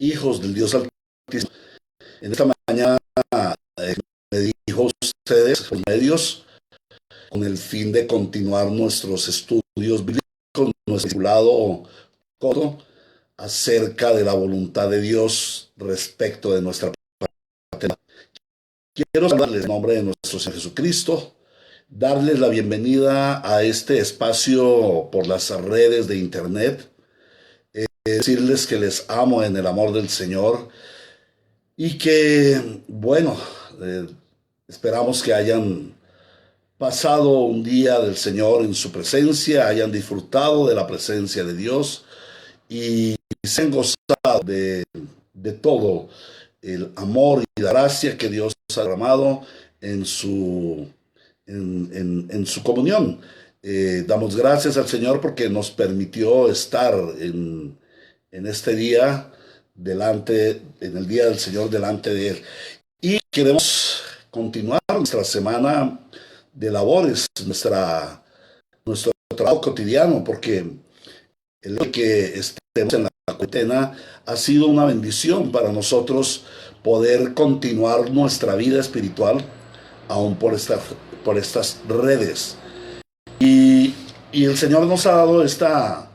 hijos del Dios Altísimo. En esta mañana me dirijo a ustedes por medios con el fin de continuar nuestros estudios bíblicos, nuestro discipulado corto acerca de la voluntad de Dios respecto de nuestra paternidad. Quiero saludarles en nombre de nuestro Señor Jesucristo, darles la bienvenida a este espacio por las redes de internet, decirles que les amo en el amor del Señor y que, bueno, esperamos que hayan pasado un día del Señor en su presencia, hayan disfrutado de la presencia de Dios y se han gozado de todo el amor y la gracia que Dios ha derramado en su comunión. Damos gracias al Señor porque nos permitió estar en este día en el día del Señor delante de Él. Y queremos continuar nuestra semana de labores, nuestro trabajo cotidiano, porque el hecho de que estemos en la cuarentena ha sido una bendición para nosotros poder continuar nuestra vida espiritual aún por estas redes. Y el Señor nos ha dado esta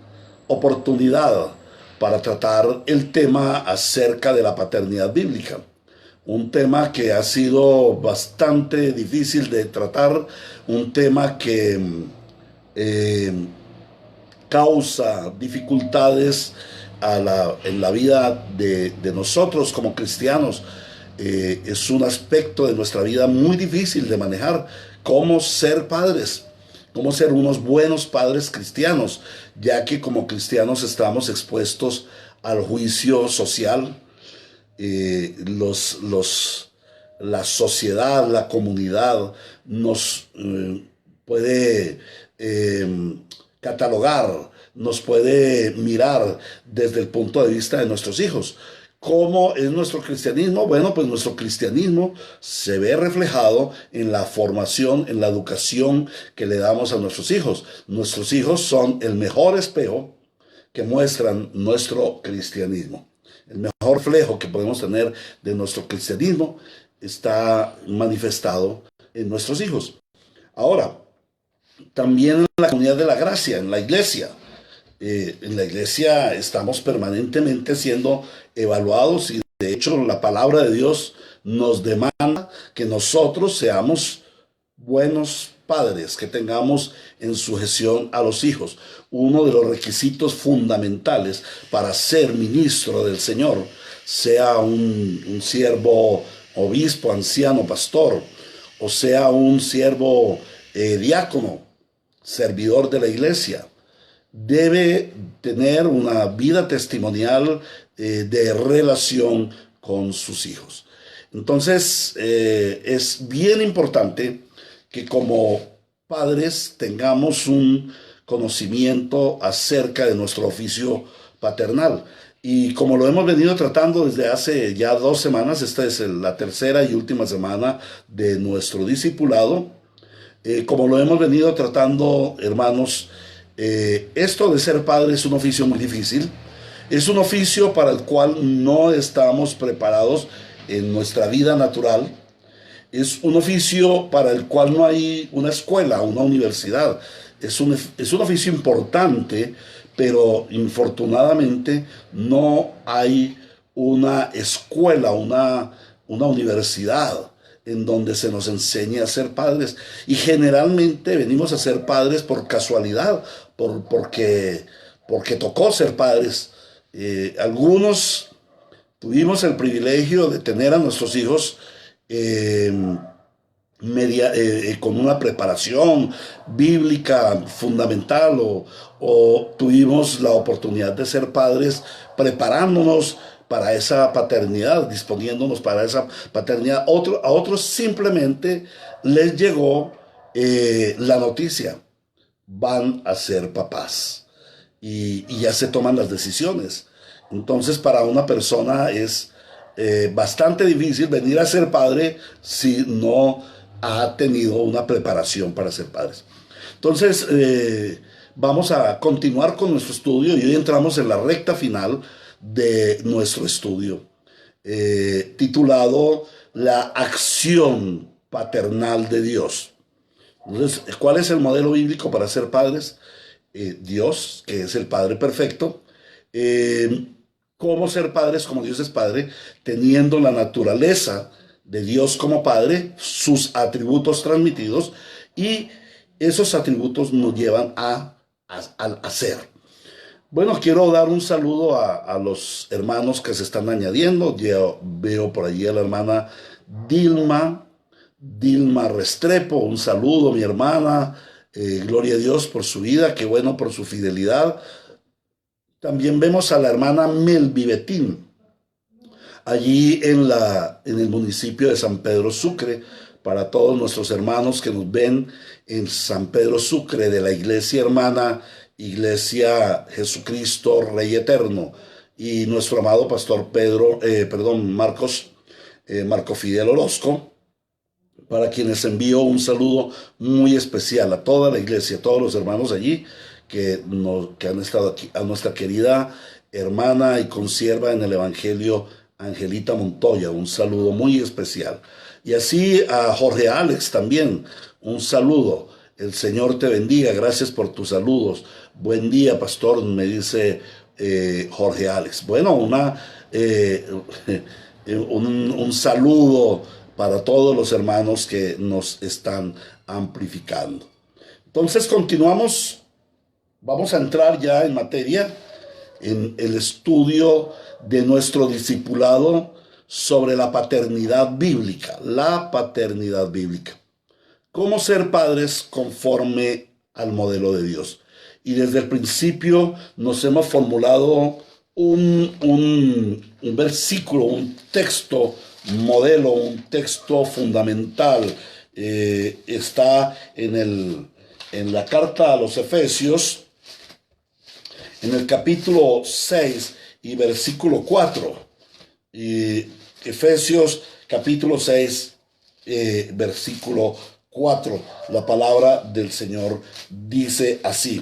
oportunidad para tratar el tema acerca de la paternidad bíblica. Un tema que ha sido bastante difícil de tratar, un tema que causa dificultades en la vida de nosotros como cristianos. Es un aspecto de nuestra vida muy difícil de manejar, cómo ser padres, cómo ser unos buenos padres cristianos, ya que como cristianos estamos expuestos al juicio social. La sociedad, la comunidad nos puede catalogar, nos puede mirar desde el punto de vista de nuestros hijos. ¿Cómo es nuestro cristianismo? Bueno, pues nuestro cristianismo se ve reflejado en la formación, en la educación que le damos a nuestros hijos. Nuestros hijos son el mejor espejo que muestran nuestro cristianismo. El mejor reflejo que podemos tener de nuestro cristianismo está manifestado en nuestros hijos. Ahora, también en la comunidad de la gracia, en la iglesia. En la iglesia estamos permanentemente siendo evaluados y de hecho la palabra de Dios nos demanda que nosotros seamos buenos padres, que tengamos en sujeción a los hijos. Uno de los requisitos fundamentales para ser ministro del Señor, sea un siervo, obispo, anciano, pastor, o sea un siervo diácono, servidor de la iglesia, debe tener una vida testimonial de relación con sus hijos. Entonces, es bien importante que como padres tengamos un conocimiento acerca de nuestro oficio paternal. Y como lo hemos venido tratando desde hace ya 2 semanas, esta es la tercera y última semana de nuestro discipulado. Como lo hemos venido tratando, hermanos, esto de ser padre es un oficio muy difícil. Es un oficio para el cual no estamos preparados en nuestra vida natural. Es un oficio para el cual no hay una escuela, una universidad. Es un oficio importante, pero infortunadamente no hay una escuela, una universidad en donde se nos enseñe a ser padres. Y generalmente venimos a ser padres por casualidad, porque tocó ser padres. Algunos tuvimos el privilegio de tener a nuestros hijos con una preparación bíblica fundamental o tuvimos la oportunidad de ser padres preparándonos para esa paternidad, disponiéndonos para esa paternidad. A otros simplemente les llegó la noticia, van a ser papás y ya se toman las decisiones. Entonces para una persona es bastante difícil venir a ser padre si no ha tenido una preparación para ser padres. Entonces vamos a continuar con nuestro estudio y hoy entramos en la recta final de nuestro estudio, titulado La acción paternal de Dios. Entonces, ¿cuál es el modelo bíblico para ser padres? Dios, que es el Padre perfecto. ¿Cómo ser padres como Dios es Padre? Teniendo la naturaleza de Dios como Padre, sus atributos transmitidos, y esos atributos nos llevan a ser. Bueno, quiero dar un saludo a los hermanos que se están añadiendo. Yo veo por allí a la hermana Dilma Restrepo. Un saludo, mi hermana. Gloria a Dios por su vida, qué bueno por su fidelidad. También vemos a la hermana Melvi Betín, allí en el municipio de San Pedro Sucre. Para todos nuestros hermanos que nos ven en San Pedro Sucre, de la iglesia hermana, Iglesia Jesucristo Rey Eterno, y nuestro amado pastor Marco Fidel Orozco, para quienes envío un saludo muy especial a toda la iglesia, a todos los hermanos allí que han estado aquí, a nuestra querida hermana y consierva en el Evangelio, Angelita Montoya, un saludo muy especial. Y así a Jorge Alex también, un saludo. El Señor te bendiga, gracias por tus saludos. Buen día, pastor, me dice Jorge Alex. Bueno, un saludo para todos los hermanos que nos están amplificando. Entonces continuamos, vamos a entrar ya en materia, en el estudio de nuestro discipulado sobre la paternidad bíblica, cómo ser padres conforme al modelo de Dios. Y desde el principio nos hemos formulado un versículo, un texto modelo, un texto fundamental. Está en la carta a los Efesios, en el capítulo 6 y versículo 4. Efesios capítulo 6, versículo 4. La palabra del Señor dice así: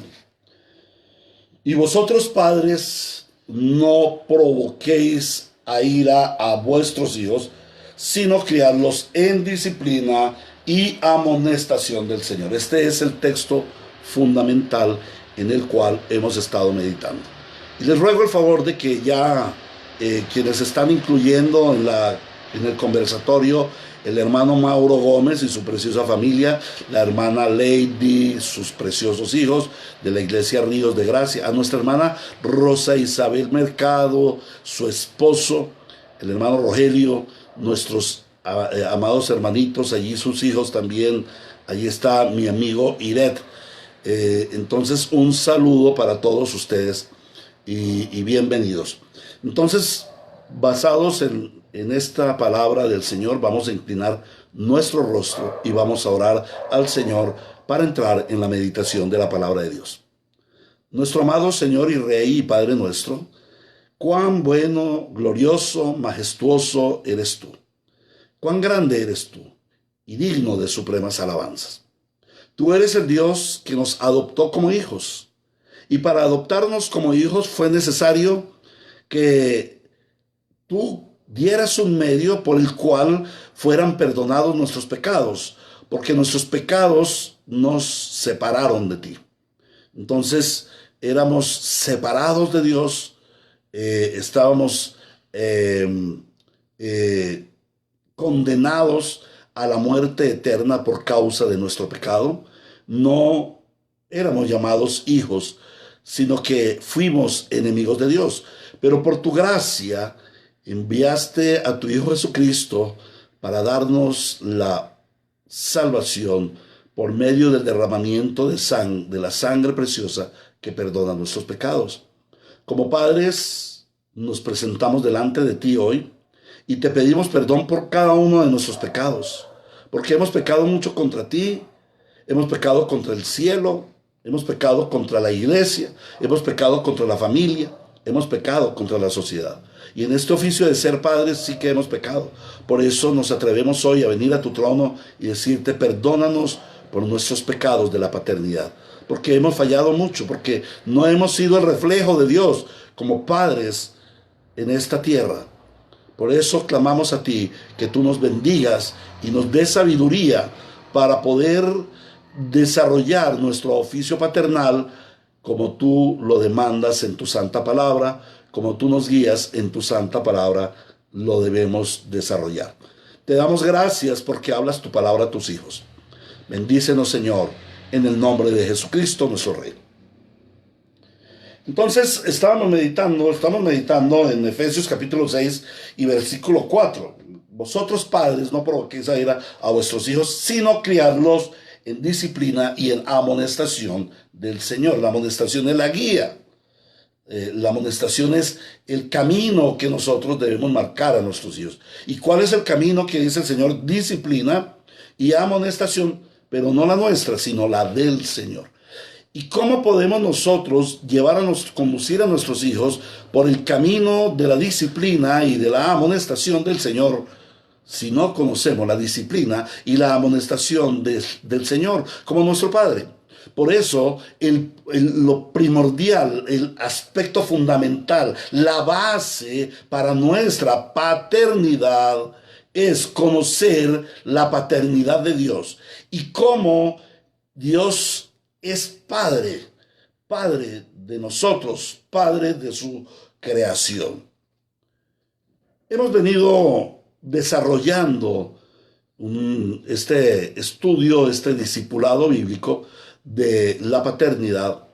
y vosotros, padres, no provoquéis a ira a vuestros hijos, sino criadlos en disciplina y amonestación del Señor. Este es el texto fundamental en el cual hemos estado meditando. Y les ruego el favor de que ya quienes están incluyendo en el conversatorio, el hermano Mauro Gómez y su preciosa familia, la hermana Lady, sus preciosos hijos de la iglesia Ríos de Gracia, a nuestra hermana Rosa Isabel Mercado, su esposo, el hermano Rogelio, nuestros amados hermanitos, allí sus hijos también, allí está mi amigo Iret. Entonces un saludo para todos ustedes y bienvenidos. Entonces, basados en esta palabra del Señor, vamos a inclinar nuestro rostro y vamos a orar al Señor para entrar en la meditación de la palabra de Dios. Nuestro amado Señor y Rey y Padre nuestro, cuán bueno, glorioso, majestuoso eres tú. Cuán grande eres tú y digno de supremas alabanzas. Tú eres el Dios que nos adoptó como hijos, y para adoptarnos como hijos fue necesario que tú dieras un medio por el cual fueran perdonados nuestros pecados, porque nuestros pecados nos separaron de ti. Entonces éramos separados de Dios, estábamos condenados a la muerte eterna por causa de nuestro pecado. No éramos llamados hijos, sino que fuimos enemigos de Dios. Pero por tu gracia enviaste a tu Hijo Jesucristo para darnos la salvación por medio del derramamiento de la sangre preciosa que perdona nuestros pecados. Como padres nos presentamos delante de ti hoy y te pedimos perdón por cada uno de nuestros pecados, porque hemos pecado mucho contra ti, hemos pecado contra el cielo, hemos pecado contra la iglesia, hemos pecado contra la familia, hemos pecado contra la sociedad. Y en este oficio de ser padres sí que hemos pecado. Por eso nos atrevemos hoy a venir a tu trono y decirte: perdónanos por nuestros pecados de la paternidad, porque hemos fallado mucho, porque no hemos sido el reflejo de Dios como padres en esta tierra. Por eso clamamos a ti que tú nos bendigas y nos des sabiduría para poder desarrollar nuestro oficio paternal como tú lo demandas en tu santa palabra, como tú nos guías en tu santa palabra, lo debemos desarrollar. Te damos gracias porque hablas tu palabra a tus hijos. Bendícenos, Señor, en el nombre de Jesucristo, nuestro Rey. Entonces, estamos meditando en Efesios capítulo 6 y versículo 4. Vosotros padres no provoquéis a ira a vuestros hijos, sino criadlos en disciplina y en amonestación del Señor. La amonestación es la guía. La amonestación es el camino que nosotros debemos marcar a nuestros hijos. ¿Y cuál es el camino que dice el Señor? Disciplina y amonestación, pero no la nuestra, sino la del Señor. ¿Y cómo podemos nosotros conducir a nuestros hijos por el camino de la disciplina y de la amonestación del Señor si no conocemos la disciplina y la amonestación del Señor como nuestro Padre? Por eso, lo primordial, el aspecto fundamental, la base para nuestra paternidad es conocer la paternidad de Dios y cómo Dios es Padre, Padre de nosotros, Padre de su creación. Hemos venido desarrollando este estudio, este discipulado bíblico de la paternidad,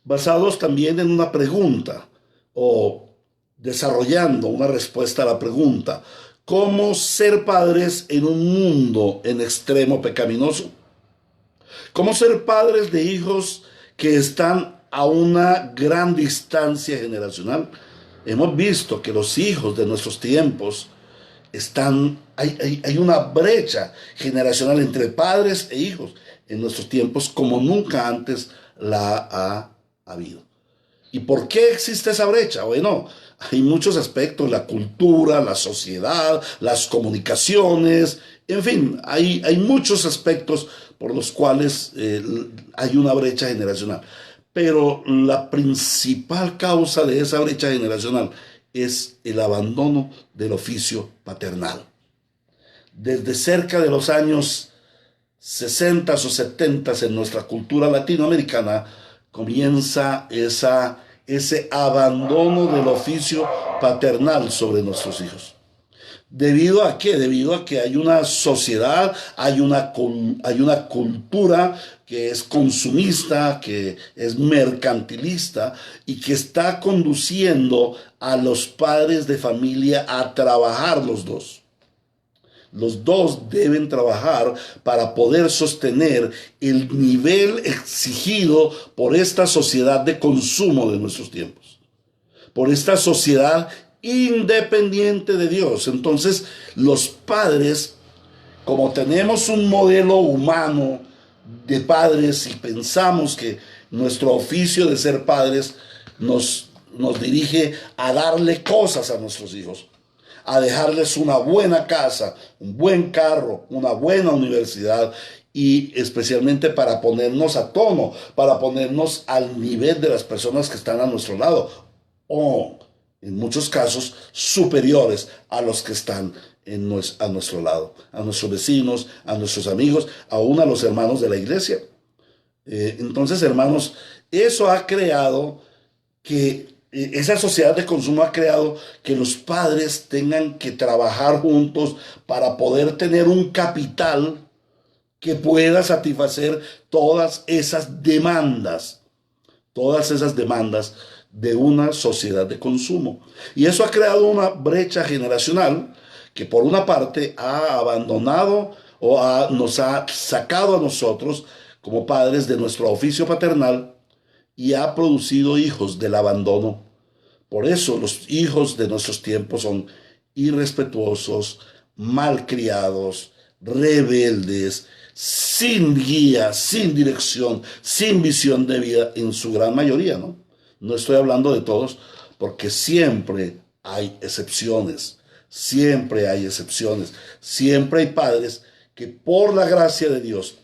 basados también en una pregunta o desarrollando una respuesta a la pregunta: ¿cómo ser padres en un mundo en extremo pecaminoso? ¿Cómo ser padres de hijos que están a una gran distancia generacional? Hemos visto que los hijos de nuestros tiempos hay una brecha generacional entre padres e hijos en nuestros tiempos como nunca antes la ha habido. ¿Y por qué existe esa brecha? Bueno, hay muchos aspectos: la cultura, la sociedad, las comunicaciones, en fin, hay muchos aspectos por los cuales hay una brecha generacional. Pero la principal causa de esa brecha generacional es el abandono del oficio paternal. Desde cerca de los años 60 o 70 en nuestra cultura latinoamericana comienza ese abandono del oficio paternal sobre nuestros hijos. ¿Debido a qué? Debido a que hay una sociedad, hay una cultura que es consumista, que es mercantilista y que está conduciendo a los padres de familia a trabajar los dos. Los dos deben trabajar para poder sostener el nivel exigido por esta sociedad de consumo de nuestros tiempos, por esta sociedad independiente de Dios. Entonces, los padres, como tenemos un modelo humano de padres y pensamos que nuestro oficio de ser padres nos dirige a darle cosas a nuestros hijos, a dejarles una buena casa, un buen carro, una buena universidad, y especialmente para ponernos a tono, para ponernos al nivel de las personas que están a nuestro lado, o en muchos casos superiores a los que están a nuestro lado, a nuestros vecinos, a nuestros amigos, aún a los hermanos de la iglesia. Entonces, hermanos, eso ha creado esa sociedad de consumo ha creado que los padres tengan que trabajar juntos para poder tener un capital que pueda satisfacer todas esas demandas de una sociedad de consumo. Y eso ha creado una brecha generacional que por una parte ha abandonado nos ha sacado a nosotros como padres de nuestro oficio paternal y ha producido hijos del abandono. Por eso los hijos de nuestros tiempos son irrespetuosos, malcriados, rebeldes, sin guía, sin dirección, sin visión de vida, en su gran mayoría, ¿no? No estoy hablando de todos, porque siempre hay excepciones, siempre hay excepciones, siempre hay padres que por la gracia de Dios,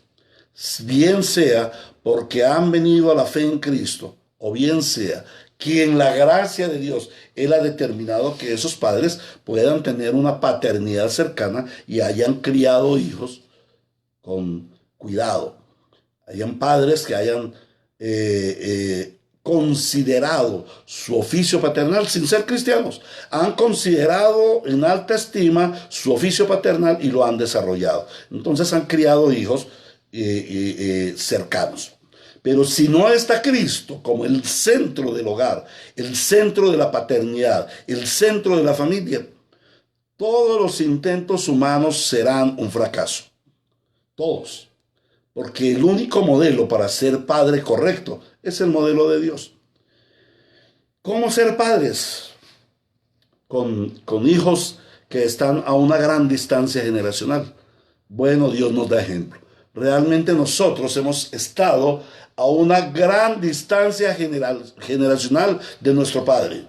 bien sea porque han venido a la fe en Cristo, o bien sea que en la gracia de Dios Él ha determinado que esos padres puedan tener una paternidad cercana y hayan criado hijos con cuidado. Hayan padres que hayan considerado su oficio paternal sin ser cristianos. Han considerado en alta estima su oficio paternal y lo han desarrollado. Entonces han criado hijos cercanos. Pero si no está Cristo como el centro del hogar, el centro de la paternidad, el centro de la familia, todos los intentos humanos serán un fracaso. Todos. Porque el único modelo para ser padre correcto es el modelo de Dios. ¿Cómo ser padres? Con hijos que están a una gran distancia generacional. Bueno, Dios nos da ejemplo. Realmente nosotros hemos estado a una gran distancia generacional de nuestro Padre.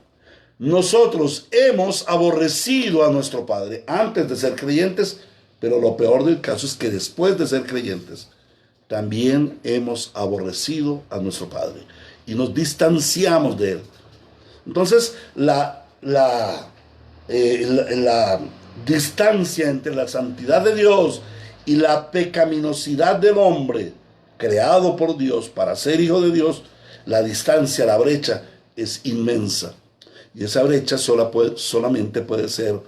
Nosotros hemos aborrecido a nuestro Padre antes de ser creyentes, pero lo peor del caso es que después de ser creyentes, también hemos aborrecido a nuestro Padre y nos distanciamos de Él. Entonces, la distancia entre la santidad de Dios y la pecaminosidad del hombre, creado por Dios para ser hijo de Dios, la distancia, la brecha es inmensa. Y esa brecha solamente puede ser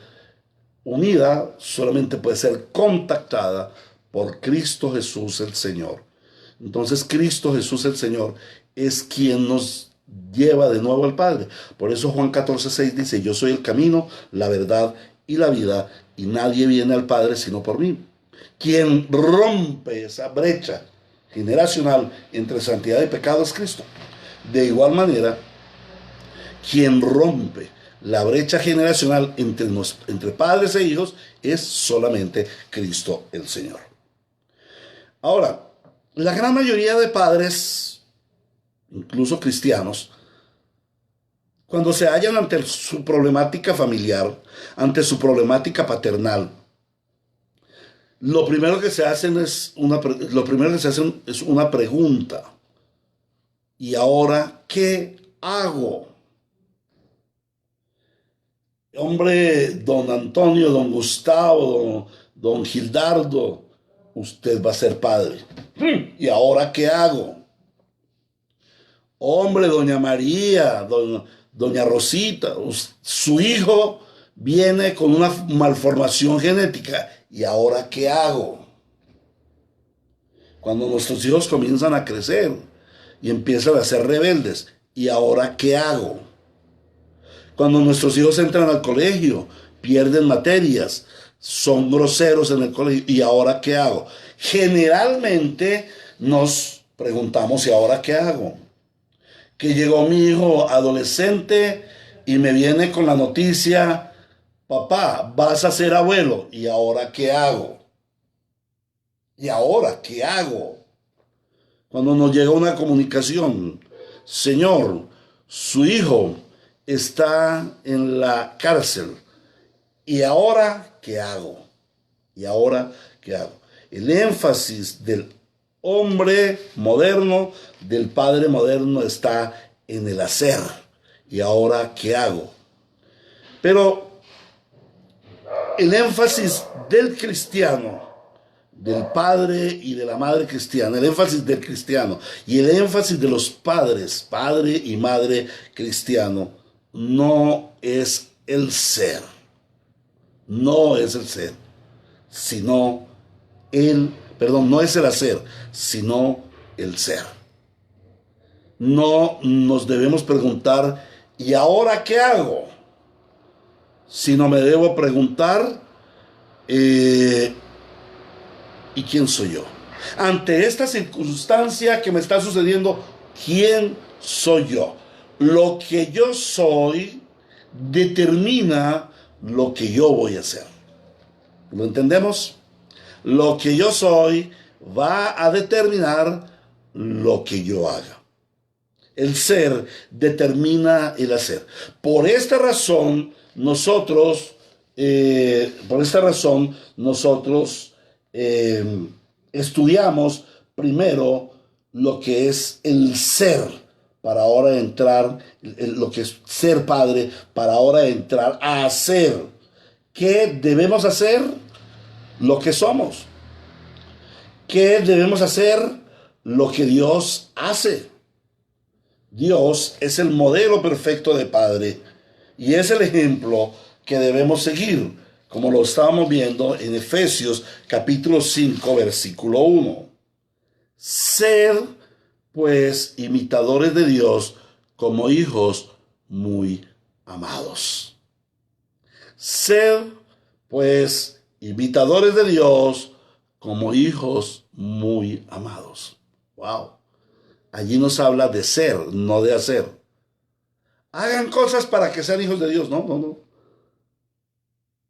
unida, solamente puede ser contactada por Cristo Jesús el Señor. Entonces Cristo Jesús el Señor es quien nos lleva de nuevo al Padre. Por eso Juan 14:6 dice: yo soy el camino, la verdad y la vida, y nadie viene al Padre sino por mí. Quien rompe esa brecha generacional entre santidad y pecado es Cristo. De igual manera, quien rompe la brecha generacional entre padres e hijos es solamente Cristo el Señor. Ahora, la gran mayoría de padres, incluso cristianos, cuando se hallan ante su problemática familiar, ante su problemática paternal, lo primero que se hacen es una pregunta. ¿Y ahora qué hago? Hombre, don Antonio, don Gustavo, don Gildardo, usted va a ser padre. ¿Y ahora qué hago? Hombre, doña María, doña Rosita, su hijo viene con una malformación genética. ¿Y ahora qué hago? Cuando nuestros hijos comienzan a crecer y empiezan a ser rebeldes, ¿y ahora qué hago? Cuando nuestros hijos entran al colegio, pierden materias, son groseros en el colegio, ¿y ahora qué hago? Generalmente nos preguntamos: ¿y ahora qué hago? Que llegó mi hijo adolescente y me viene con la noticia: papá, vas a ser abuelo, ¿y ahora qué hago? ¿Y ahora qué hago? Cuando nos llega una comunicación: señor, su hijo está en la cárcel, ¿y ahora qué hago? ¿Y ahora qué hago? El énfasis del hombre moderno, del padre moderno, está en el hacer. ¿Y ahora qué hago? Pero el énfasis del cristiano, del padre y de la madre cristiana, el énfasis del cristiano y el énfasis de los padres, padre y madre cristiano, no es el ser, no es el ser, sino no es el hacer, sino el ser. No nos debemos preguntar: ¿y ahora qué hago? Sino me debo preguntar: ¿y quién soy yo? Ante esta circunstancia que me está sucediendo, ¿quién soy yo? Lo que yo soy determina lo que yo voy a hacer. ¿Lo entendemos? Lo que yo soy va a determinar lo que yo haga. El ser determina el hacer. Por esta razón, nosotros estudiamos primero lo que es el ser para ahora entrar, lo que es ser padre, para ahora entrar a hacer. ¿Qué debemos hacer? Lo que somos. ¿Qué debemos hacer? Lo que Dios hace. Dios es el modelo perfecto de padre y es el ejemplo que debemos seguir, como lo estábamos viendo en Efesios capítulo 5, versículo 1. Sed, pues, imitadores de Dios como hijos muy amados. Sed, pues, imitadores de Dios como hijos muy amados. Wow. Allí nos habla de ser, no de hacer. Hagan cosas para que sean hijos de Dios. No, no, no.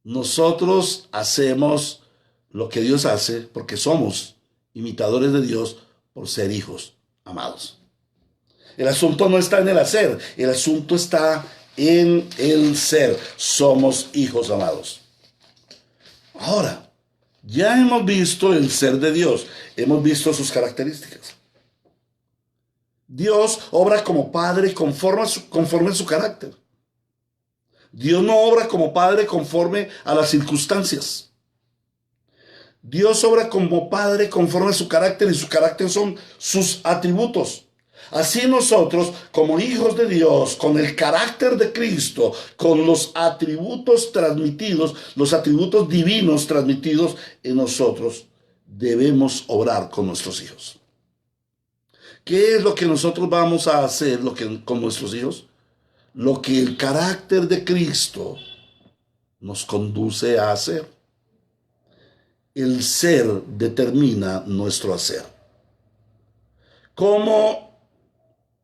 Nosotros hacemos lo que Dios hace porque somos imitadores de Dios por ser hijos amados. El asunto no está en el hacer, el asunto está en el ser. Somos hijos amados. Ahora, ya hemos visto el ser de Dios, hemos visto sus características. Dios obra como padre conforme a su carácter. Dios no obra como padre conforme a las circunstancias. Dios obra como padre conforme a su carácter y su carácter son sus atributos. Así nosotros, como hijos de Dios, con el carácter de Cristo, con los atributos transmitidos, los atributos divinos transmitidos en nosotros, debemos obrar con nuestros hijos. ¿Qué es lo que nosotros vamos a hacer con nuestros hijos? Lo que el carácter de Cristo nos conduce a hacer. El ser determina nuestro hacer. ¿Cómo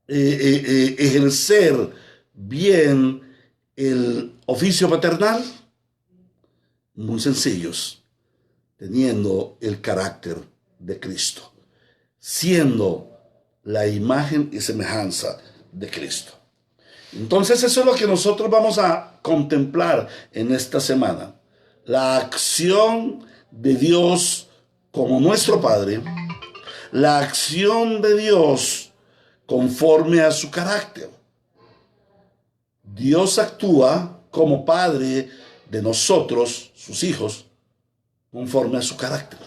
ejercer bien el oficio paternal? Muy sencillos, teniendo el carácter de Cristo, siendo la imagen y semejanza de Cristo. Entonces eso es lo que nosotros vamos a contemplar en esta semana. La acción de Dios como nuestro Padre, la acción de Dios conforme a su carácter. Dios actúa como Padre de nosotros, sus hijos, conforme a su carácter,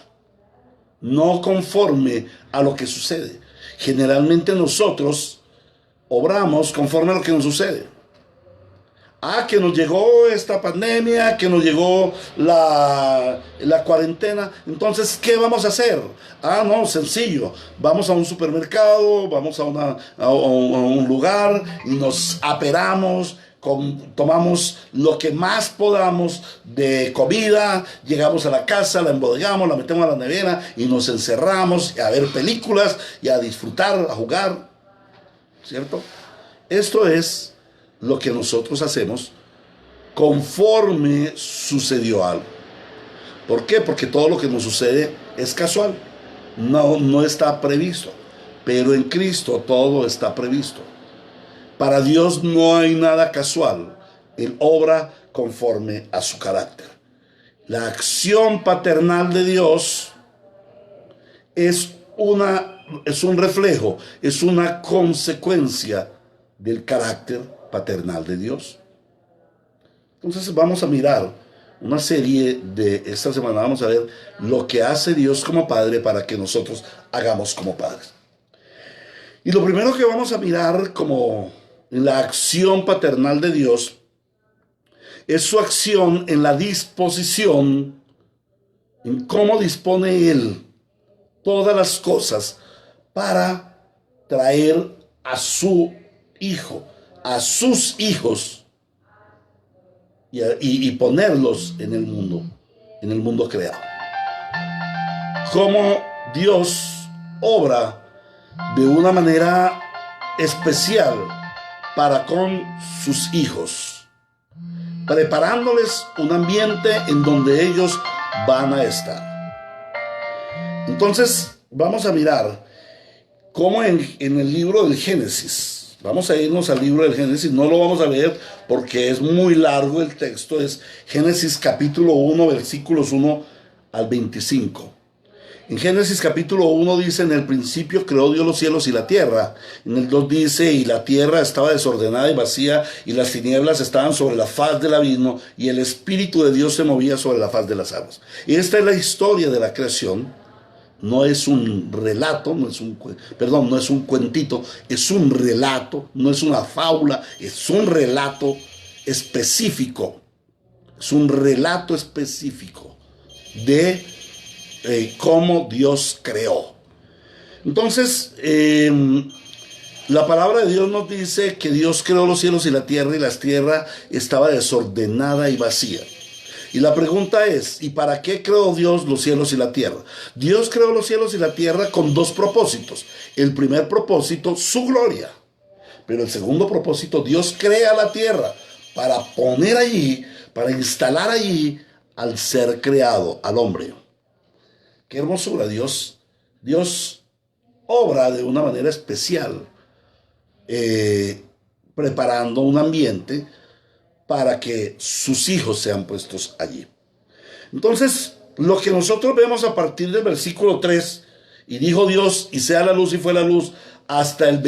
no conforme a lo que sucede. Generalmente nosotros obramos conforme a lo que nos sucede. Que nos llegó esta pandemia, que nos llegó la cuarentena. Entonces, ¿qué vamos a hacer? No, sencillo. Vamos a un supermercado, vamos a un lugar y nos aperamos, tomamos lo que más podamos de comida, llegamos a la casa, la embodegamos, la metemos a la nevera y nos encerramos a ver películas y a disfrutar, a jugar, ¿cierto? Esto es lo que nosotros hacemos conforme sucedió algo. ¿Por qué? Porque todo lo que nos sucede es casual, no está previsto, pero en Cristo todo está previsto. Para Dios no hay nada casual. Él obra conforme a su carácter. La acción paternal de Dios es un reflejo, es una consecuencia del carácter paternal de Dios. Entonces vamos a mirar una serie de esta semana. Vamos a ver lo que hace Dios como Padre para que nosotros hagamos como padres. Y lo primero que vamos a mirar como la acción paternal de Dios es su acción en la disposición, en cómo dispone Él todas las cosas para traer a su hijo, a sus hijos y ponerlos en el mundo creado. Cómo Dios obra de una manera especial para con sus hijos, preparándoles un ambiente en donde ellos van a estar. Entonces vamos a mirar cómo en el libro del Génesis, vamos a irnos al libro del Génesis, no lo vamos a leer porque es muy largo el texto, es Génesis capítulo 1, versículos 1 al 25. En Génesis capítulo 1 dice, en el principio creó Dios los cielos y la tierra. En el 2 dice, y la tierra estaba desordenada y vacía, y las tinieblas estaban sobre la faz del abismo, y el Espíritu de Dios se movía sobre la faz de las aguas. Y esta es la historia de la creación. No es un relato, no es un cuentito, es un relato, no es una fábula, es un relato específico. Es un relato específico de cómo Dios creó. Entonces, la palabra de Dios nos dice que Dios creó los cielos y la tierra estaba desordenada y vacía. Y la pregunta es, ¿y para qué creó Dios los cielos y la tierra? Dios creó los cielos y la tierra con dos propósitos. El primer propósito, su gloria. Pero el segundo propósito, Dios crea la tierra para poner allí, para instalar allí al ser creado, al hombre. Qué hermosura. Dios obra de una manera especial, preparando un ambiente para que sus hijos sean puestos allí. Entonces, lo que nosotros vemos a partir del versículo 3, y dijo Dios, y sea la luz, y fue la luz, hasta el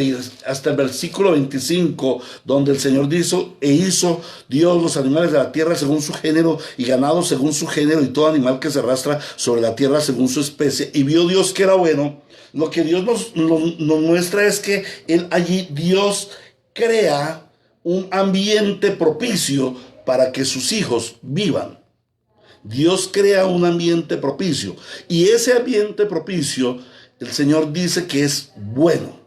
versículo 25, donde el Señor hizo Dios los animales de la tierra según su género, y ganado según su género, y todo animal que se arrastra sobre la tierra según su especie, y vio Dios que era bueno. Lo que Dios nos muestra es que Dios crea un ambiente propicio para que sus hijos vivan. Dios crea un ambiente propicio, y ese ambiente propicio el Señor dice que es bueno,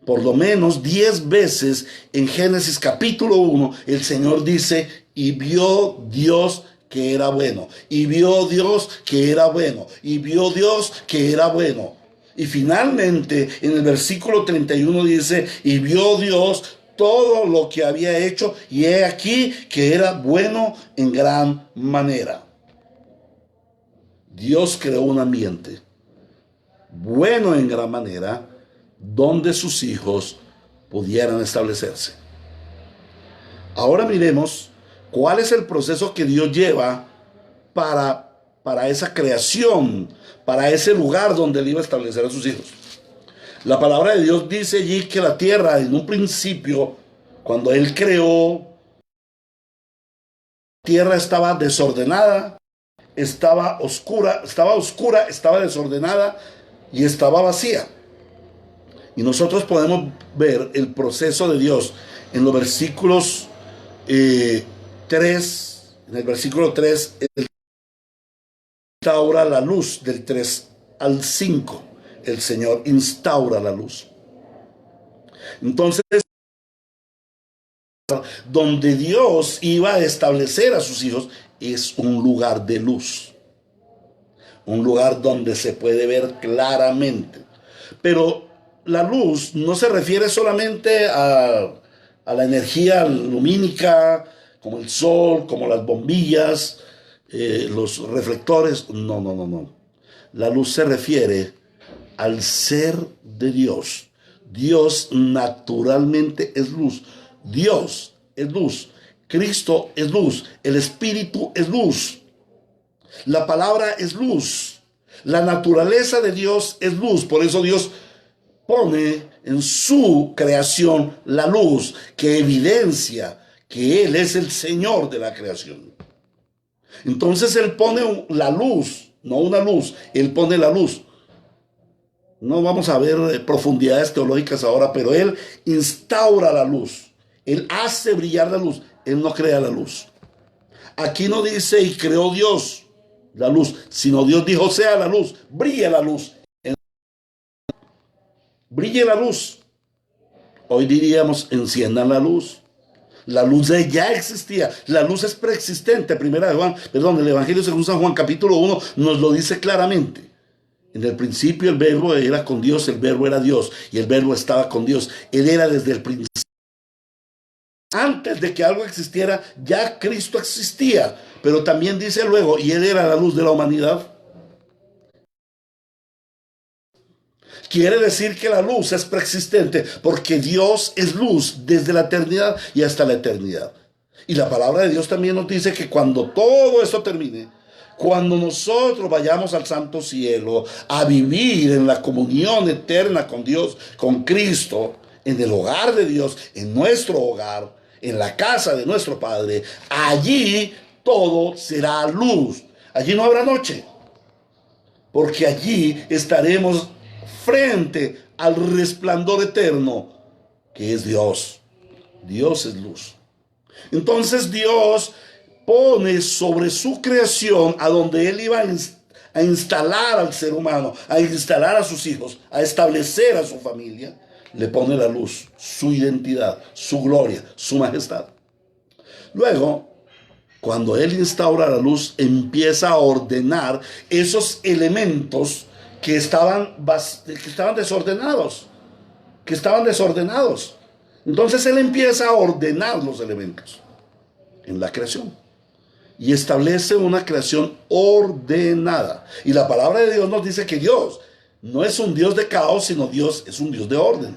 Por lo menos 10 veces en Génesis capítulo 1 el Señor dice, y vio Dios que era bueno, y vio Dios que era bueno, y vio Dios que era bueno. Y finalmente en el versículo 31 dice, y vio Dios todo lo que había hecho, y he aquí que era bueno en gran manera. Dios creó un ambiente bueno en gran manera donde sus hijos pudieran establecerse. Ahora miremos cuál es el proceso que Dios lleva para esa creación, para ese lugar donde Él iba a establecer a sus hijos. La palabra de Dios dice allí que la tierra, en un principio, cuando Él creó, la tierra estaba desordenada, estaba oscura, estaba desordenada y estaba vacía. Y nosotros podemos ver el proceso de Dios en los versículos 3, en el versículo 3, Él instaura la luz del 3 al 5. El Señor instaura la luz. Entonces, donde Dios iba a establecer a sus hijos es un lugar de luz, un lugar donde se puede ver claramente. Pero la luz no se refiere solamente a la energía lumínica, como el sol, como las bombillas, los reflectores. No. La luz se refiere al ser de Dios. Dios naturalmente es luz. Dios es luz. Cristo es luz. El Espíritu es luz. La palabra es luz. La naturaleza de Dios es luz. Por eso Dios pone en su creación la luz que evidencia que Él es el Señor de la creación. Entonces Él pone la luz, no una luz, Él pone la luz. No vamos a ver profundidades teológicas ahora, pero Él instaura la luz. Él hace brillar la luz. Él no crea la luz. Aquí no dice y creó Dios la luz, sino Dios dijo sea la luz, brille la luz. Brille la luz. Hoy diríamos enciendan la luz. La luz ya existía. La luz es preexistente. El Evangelio según San Juan capítulo 1 nos lo dice claramente. En el principio el verbo era con Dios, el verbo era Dios y el verbo estaba con Dios. Él era desde el principio. Antes de que algo existiera, ya Cristo existía. Pero también dice luego, y Él era la luz de la humanidad. Quiere decir que la luz es preexistente porque Dios es luz desde la eternidad y hasta la eternidad. Y la palabra de Dios también nos dice que cuando todo esto termine, Cuando nosotros vayamos al santo cielo a vivir en la comunión eterna con Dios, con Cristo, en el hogar de Dios, en nuestro hogar, en la casa de nuestro Padre, allí todo será luz. Allí no habrá noche, porque allí estaremos frente al resplandor eterno que es Dios. Dios es luz. Entonces Dios pone sobre su creación, a donde Él iba a instalar al ser humano, a instalar a sus hijos, a establecer a su familia, le pone la luz, su identidad, su gloria, su majestad. Luego, cuando Él instaura la luz, empieza a ordenar esos elementos que estaban desordenados, Entonces Él empieza a ordenar los elementos en la creación y establece una creación ordenada. Y la palabra de Dios nos dice que Dios no es un Dios de caos, sino Dios es un Dios de orden.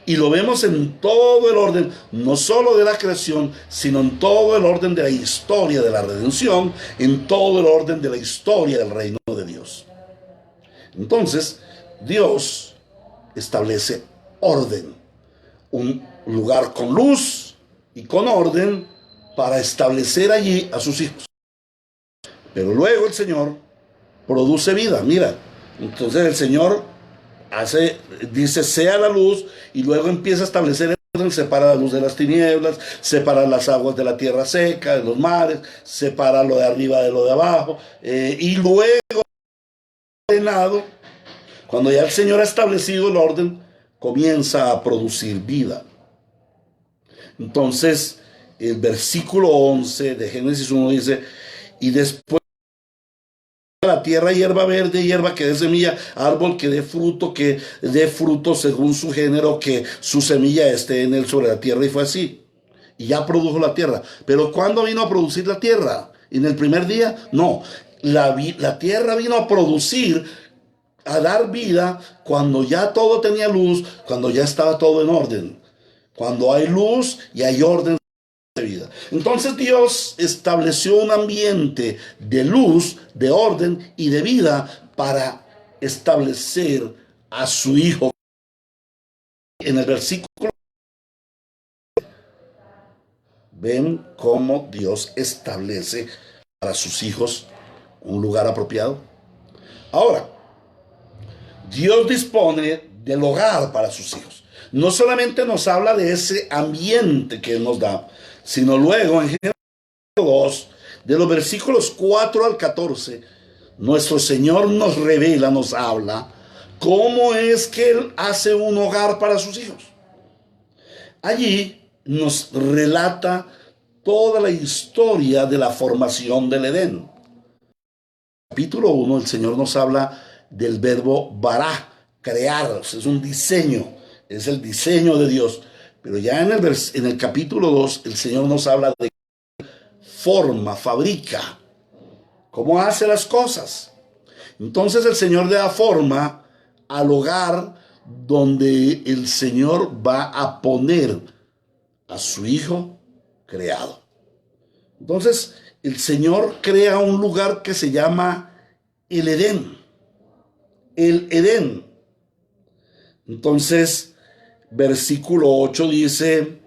Y lo vemos en todo el orden, no solo de la creación, sino en todo el orden de la historia de la redención, en todo el orden de la historia del reino de Dios. Entonces, Dios establece orden, un lugar con luz y con orden para establecer allí a sus hijos. Pero luego el Señor produce vida. Mira, entonces el Señor dice sea la luz, y luego empieza a establecer el orden, separa la luz de las tinieblas, separa las aguas de la tierra seca, de los mares, separa lo de arriba de lo de abajo, y luego ordenado, cuando ya el Señor ha establecido el orden, comienza a producir vida. Entonces el versículo 11 de Génesis 1 dice: y después la tierra hierba verde, hierba que dé semilla, árbol que dé fruto según su género, que su semilla esté en él sobre la tierra. Y fue así. Y ya produjo la tierra. Pero ¿cuándo vino a producir la tierra? ¿En el primer día? No. La tierra vino a producir, a dar vida, cuando ya todo tenía luz, cuando ya estaba todo en orden. Cuando hay luz y hay orden de vida. Entonces Dios estableció un ambiente de luz, de orden y de vida para establecer a su Hijo. En el versículo ven cómo Dios establece para sus hijos un lugar apropiado. Ahora, Dios dispone del hogar para sus hijos. No solamente nos habla de ese ambiente que Él nos da, sino luego en Génesis 2, de los versículos 4 al 14, nuestro Señor nos revela, nos habla cómo es que Él hace un hogar para sus hijos. Allí nos relata toda la historia de la formación del Edén. Capítulo 1, el Señor nos habla del verbo bará, crear, es un diseño, es el diseño de Dios. Pero ya en el capítulo 2, el Señor nos habla de forma, fabrica, cómo hace las cosas. Entonces el Señor le da forma al hogar donde el Señor va a poner a su Hijo creado. Entonces el Señor crea un lugar que se llama el Edén. El Edén. Entonces, versículo 8 dice,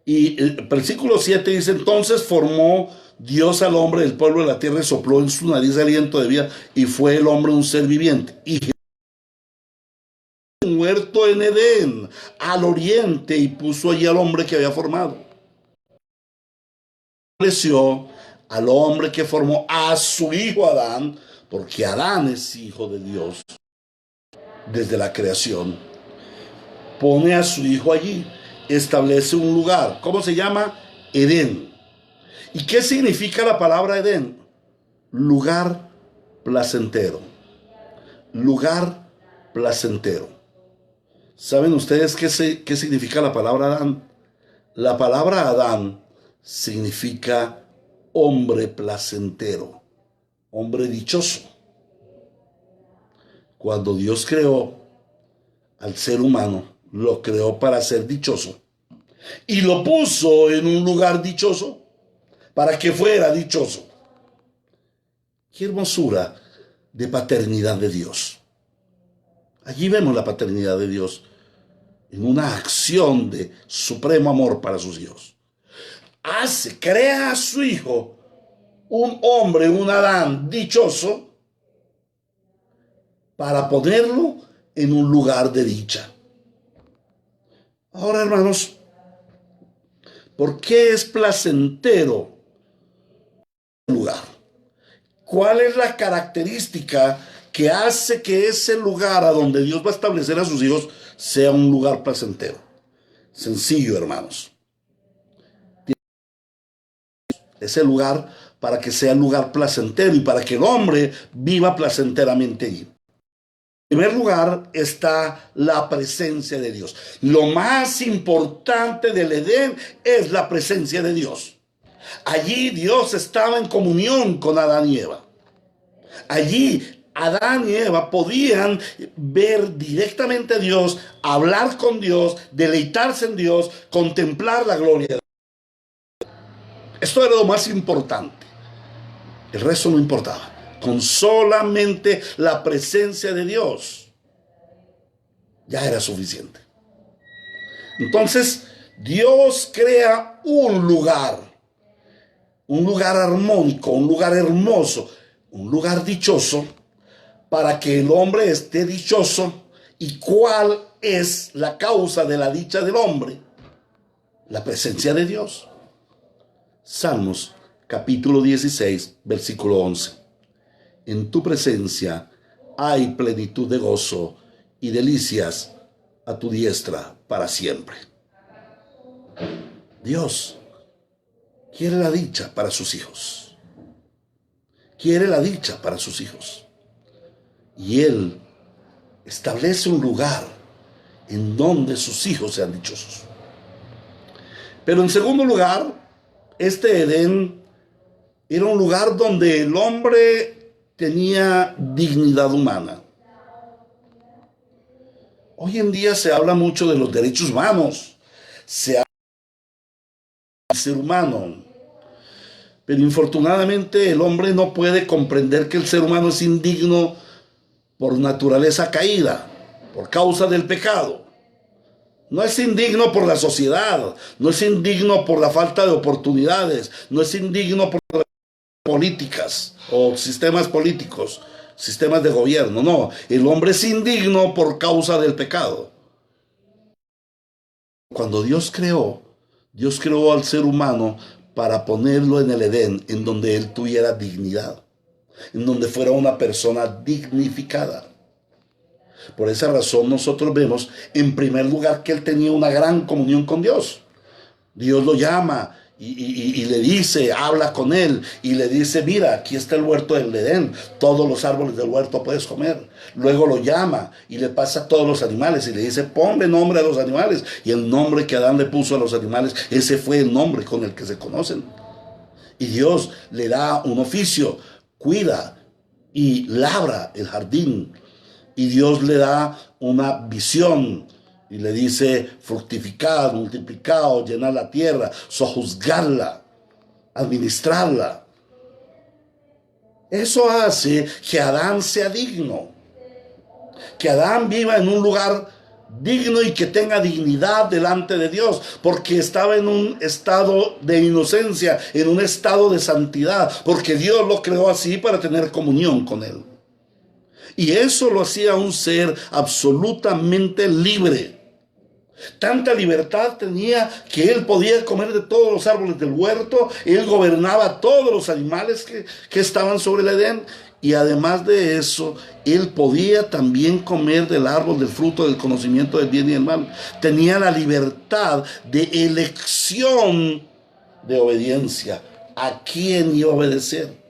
y el versículo 7 dice: entonces formó Dios al hombre del polvo de la tierra y sopló en su nariz aliento de vida, y fue el hombre un ser viviente. Y muerto en Edén, al oriente, y puso allí al hombre que había formado. Estableció al hombre que formó a su hijo Adán, porque Adán es hijo de Dios desde la creación. Pone a su hijo allí, establece un lugar. ¿Cómo se llama? Edén. ¿Y qué significa la palabra Edén? Lugar placentero. Lugar placentero. ¿Saben ustedes qué significa la palabra Adán? La palabra Adán significa hombre placentero, hombre dichoso. Cuando Dios creó al ser humano, lo creó para ser dichoso y lo puso en un lugar dichoso para que fuera dichoso. Qué hermosura de paternidad de Dios. Allí vemos la paternidad de Dios en una acción de supremo amor para sus hijos. Crea a su hijo un hombre, un Adán dichoso, para ponerlo en un lugar de dicha. Ahora, hermanos, ¿por qué es placentero el lugar? ¿Cuál es la característica que hace que ese lugar a donde Dios va a establecer a sus hijos sea un lugar placentero? Sencillo, hermanos. Ese lugar para que sea un lugar placentero y para que el hombre viva placenteramente allí. En primer lugar está la presencia de Dios. Lo más importante del Edén es la presencia de Dios. Allí Dios estaba en comunión con Adán y Eva. Allí Adán y Eva podían ver directamente a Dios, hablar con Dios, deleitarse en Dios, contemplar la gloria de Dios. Esto era lo más importante. El resto no importaba. Con solamente la presencia de Dios ya era suficiente. Entonces, Dios crea un lugar armónico, un lugar hermoso, un lugar dichoso, para que el hombre esté dichoso. ¿Y cuál es la causa de la dicha del hombre? La presencia de Dios. Salmos capítulo 16, versículo 11. En tu presencia hay plenitud de gozo y delicias a tu diestra para siempre. Dios quiere la dicha para sus hijos. Quiere la dicha para sus hijos. Y Él establece un lugar en donde sus hijos sean dichosos. Pero en segundo lugar, este Edén era un lugar donde el hombre tenía dignidad humana. Hoy en día se habla mucho de los derechos humanos, se habla del ser humano, pero infortunadamente el hombre no puede comprender que el ser humano es indigno por naturaleza caída, por causa del pecado. No es indigno por la sociedad, no es indigno por la falta de oportunidades, no es indigno por las políticas o sistemas políticos, sistemas de gobierno, no. El hombre es indigno por causa del pecado. Cuando Dios creó al ser humano para ponerlo en el Edén, en donde él tuviera dignidad, en donde fuera una persona dignificada. Por esa razón nosotros vemos en primer lugar que él tenía una gran comunión con Dios. Dios lo llama y le dice, habla con él y le dice, mira, aquí está el huerto del Edén, todos los árboles del huerto puedes comer. Luego lo llama y le pasa a todos los animales y le dice, ponle nombre a los animales. Y el nombre que Adán le puso a los animales, ese fue el nombre con el que se conocen. Y Dios le da un oficio, cuida y labra el jardín. Y Dios le da una visión y le dice, fructificad, multiplicad, llenad la tierra, sojuzgarla, administrarla. Eso hace que Adán sea digno, que Adán viva en un lugar digno y que tenga dignidad delante de Dios, porque estaba en un estado de inocencia, en un estado de santidad, porque Dios lo creó así para tener comunión con él. Y eso lo hacía un ser absolutamente libre. Tanta libertad tenía que él podía comer de todos los árboles del huerto. Él gobernaba todos los animales que estaban sobre el Edén. Y además de eso, él podía también comer del árbol del fruto del conocimiento del bien y del mal. Tenía la libertad de elección de obediencia. ¿A quién iba a obedecer?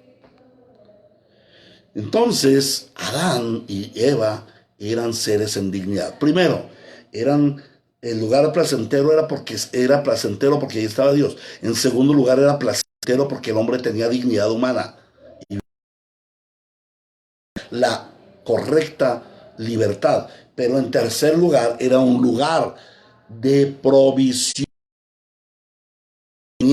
Entonces, Adán y Eva eran seres en dignidad. Primero, el lugar placentero era placentero porque ahí estaba Dios. En segundo lugar, era placentero porque el hombre tenía dignidad humana y la correcta libertad. Pero en tercer lugar, era un lugar de provisión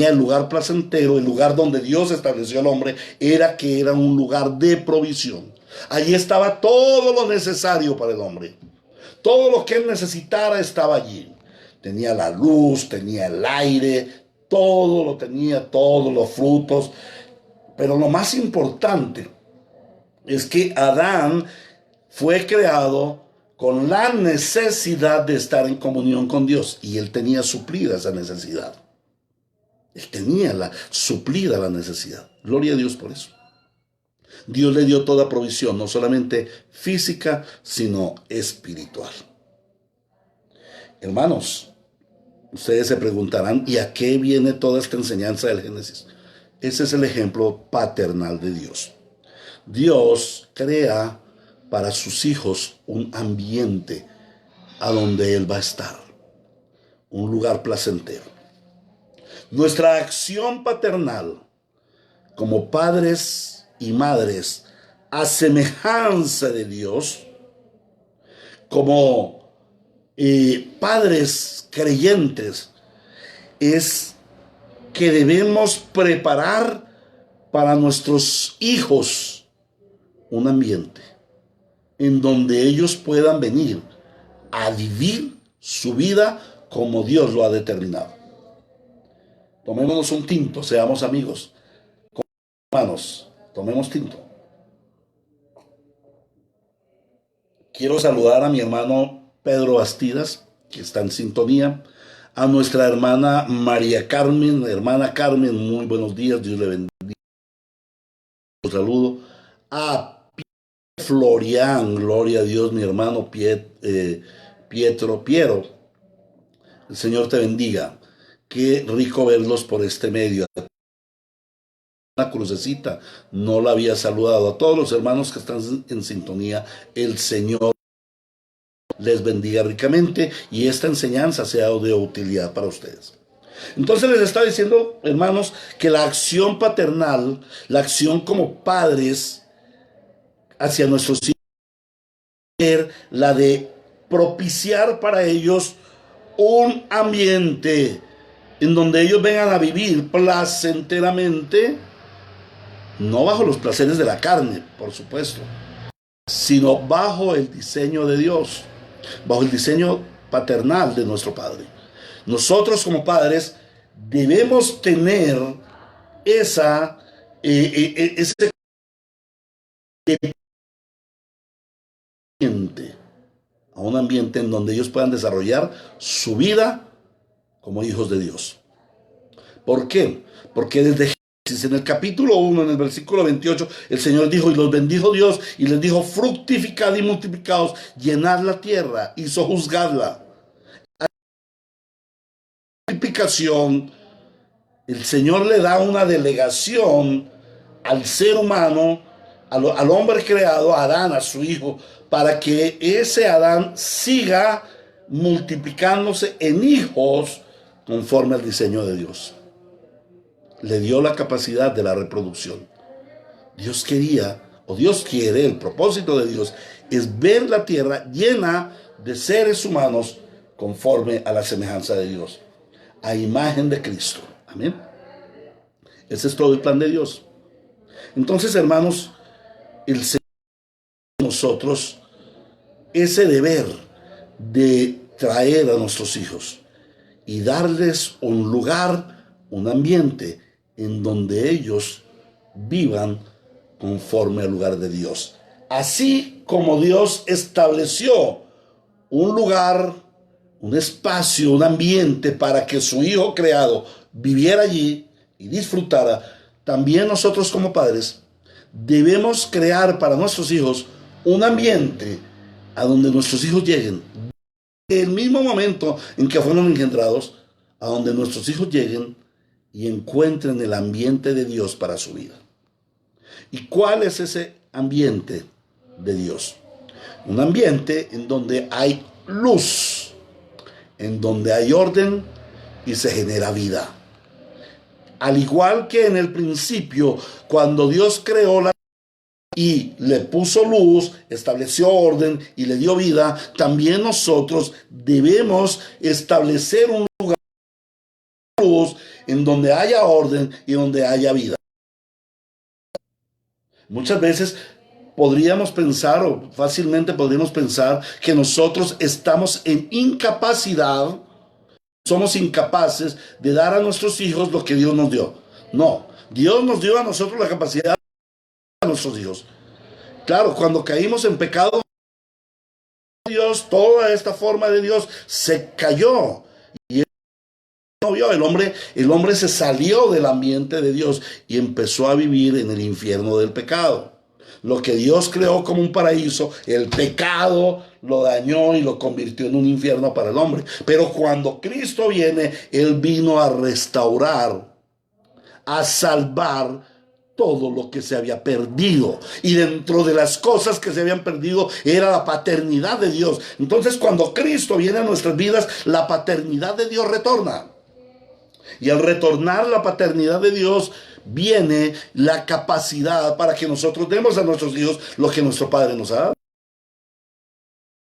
tenía el lugar placentero, el lugar donde Dios estableció al hombre, era que era un lugar de provisión. Allí estaba todo lo necesario para el hombre. Todo lo que él necesitara estaba allí. Tenía la luz, tenía el aire, todo lo tenía, todos los frutos. Pero lo más importante es que Adán fue creado con la necesidad de estar en comunión con Dios, y él tenía suplida esa necesidad. Él tenía suplida la necesidad. Gloria a Dios por eso. Dios le dio toda provisión, no solamente física, sino espiritual. Hermanos, ustedes se preguntarán, ¿y a qué viene toda esta enseñanza del Génesis? Ese es el ejemplo paternal de Dios. Dios crea para sus hijos un ambiente a donde Él va a estar, un lugar placentero. Nuestra acción paternal como padres y madres a semejanza de Dios, como padres creyentes, es que debemos preparar para nuestros hijos un ambiente en donde ellos puedan venir a vivir su vida como Dios lo ha determinado. Tomémonos un tinto, seamos amigos. Hermanos, tomemos tinto. Quiero saludar a mi hermano Pedro Bastidas, que está en sintonía. A nuestra hermana María Carmen. Hermana Carmen, muy buenos días, Dios le bendiga. Un saludo. A Florian, gloria a Dios, mi hermano Piero. El Señor te bendiga. Qué rico verlos por este medio. Una crucecita, no la había saludado. A todos los hermanos que están en sintonía, el Señor les bendiga ricamente y esta enseñanza sea de utilidad para ustedes. Entonces les está diciendo, hermanos, que la acción paternal, la acción como padres hacia nuestros hijos, la de propiciar para ellos un ambiente en donde ellos vengan a vivir placenteramente, no bajo los placeres de la carne, por supuesto, sino bajo el diseño de Dios, bajo el diseño paternal de nuestro Padre. Nosotros como padres debemos tener ese ambiente, a un ambiente en donde ellos puedan desarrollar su vida como hijos de Dios. ¿Por qué? Porque desde Génesis, en el capítulo 1, en el versículo 28, el Señor dijo, y los bendijo Dios, y les dijo, fructificad y multiplicaos, llenad la tierra y sojuzgadla. A la multiplicación, el Señor le da una delegación al ser humano, al hombre creado, a Adán, a su hijo, para que ese Adán siga multiplicándose en hijos conforme al diseño de Dios. Le dio la capacidad de la reproducción. Dios quería, o Dios quiere, el propósito de Dios es ver la tierra llena de seres humanos conforme a la semejanza de Dios, a imagen de Cristo. Amén. Ese es todo el plan de Dios. Entonces, hermanos, el Señor a nosotros ese deber de traer a nuestros hijos y darles un lugar, un ambiente en donde ellos vivan conforme al lugar de Dios. Así como Dios estableció un lugar, un espacio, un ambiente para que su hijo creado viviera allí y disfrutara, también nosotros como padres debemos crear para nuestros hijos un ambiente a donde nuestros hijos lleguen. En el mismo momento en que fueron engendrados, a donde nuestros hijos lleguen y encuentren el ambiente de Dios para su vida. ¿Y cuál es ese ambiente de Dios? Un ambiente en donde hay luz, en donde hay orden y se genera vida. Al igual que en el principio, cuando Dios creó la y le puso luz, estableció orden y le dio vida, también nosotros debemos establecer un lugar de luz en donde haya orden y donde haya vida. Muchas veces podríamos pensar, o fácilmente podríamos pensar, que nosotros estamos en incapacidad, somos incapaces de dar a nuestros hijos lo que Dios nos dio. No, Dios nos dio a nosotros la capacidad a nuestros hijos. Claro, cuando caímos en pecado, Dios, toda esta forma de Dios se cayó. Y no vio, el hombre se salió del ambiente de Dios y empezó a vivir en el infierno del pecado. Lo que Dios creó como un paraíso, el pecado lo dañó y lo convirtió en un infierno para el hombre. Pero cuando Cristo viene, Él vino a restaurar, a salvar todo lo que se había perdido. Y dentro de las cosas que se habían perdido era la paternidad de Dios. Entonces, cuando Cristo viene a nuestras vidas, la paternidad de Dios retorna. Y al retornar la paternidad de Dios, viene la capacidad para que nosotros demos a nuestros hijos lo que nuestro Padre nos ha dado.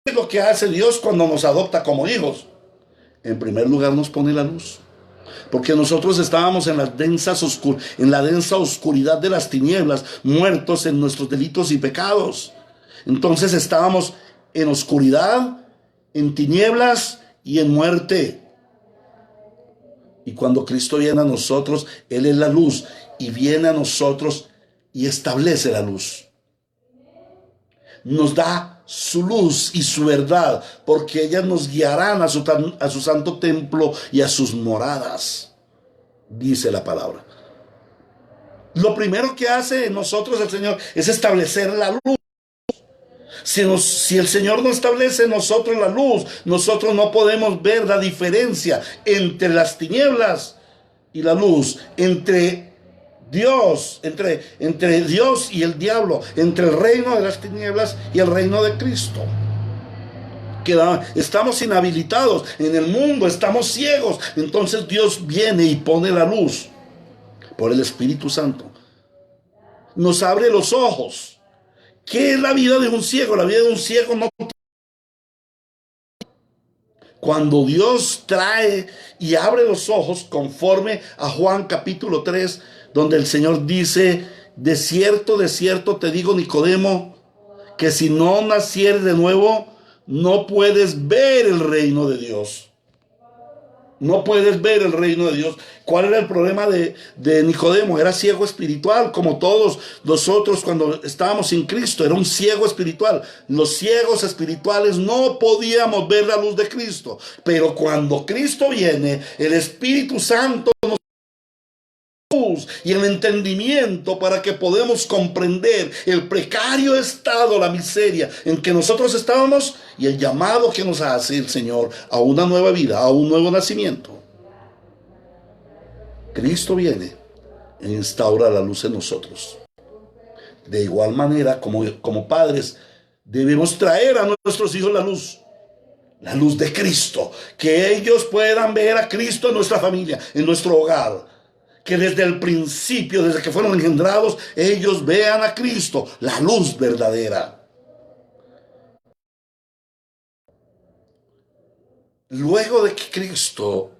¿Qué es lo que hace Dios cuando nos adopta como hijos? En primer lugar, nos pone la luz. Porque nosotros estábamos en la densa oscuridad de las tinieblas, muertos en nuestros delitos y pecados. Entonces estábamos en oscuridad, en tinieblas y en muerte. Y cuando Cristo viene a nosotros, Él es la luz y viene a nosotros y establece la luz. Nos da su luz y su verdad, porque ellas nos guiarán a su santo templo y a sus moradas, dice la palabra. Lo primero que hace en nosotros el Señor es establecer la luz. Si el Señor no establece en nosotros la luz, nosotros no podemos ver la diferencia entre las tinieblas y la luz, entre Dios y el diablo, entre el reino de las tinieblas y el reino de Cristo. Estamos inhabilitados en el mundo, estamos ciegos. Entonces Dios viene y pone la luz por el Espíritu Santo. Nos abre los ojos. ¿Qué es la vida de un ciego? La vida de un ciego no. Cuando Dios trae y abre los ojos, conforme a Juan capítulo 3, donde el Señor dice: de cierto te digo, Nicodemo, que si no nacieres de nuevo, no puedes ver el reino de Dios. No puedes ver el reino de Dios. ¿Cuál era el problema de Nicodemo? Era ciego espiritual, como todos nosotros cuando estábamos sin Cristo. Era un ciego espiritual. Los ciegos espirituales no podíamos ver la luz de Cristo. Pero cuando Cristo viene, el Espíritu Santo nos da luz y el entendimiento para que podamos comprender el precario estado, la miseria en que nosotros estábamos y el llamado que nos hace el Señor a una nueva vida, a un nuevo nacimiento. Cristo viene e instaura la luz en nosotros. De igual manera, como padres, debemos traer a nuestros hijos la luz de Cristo, que ellos puedan ver a Cristo en nuestra familia, en nuestro hogar, que desde el principio, desde que fueron engendrados, ellos vean a Cristo, la luz verdadera. Luego de que Cristo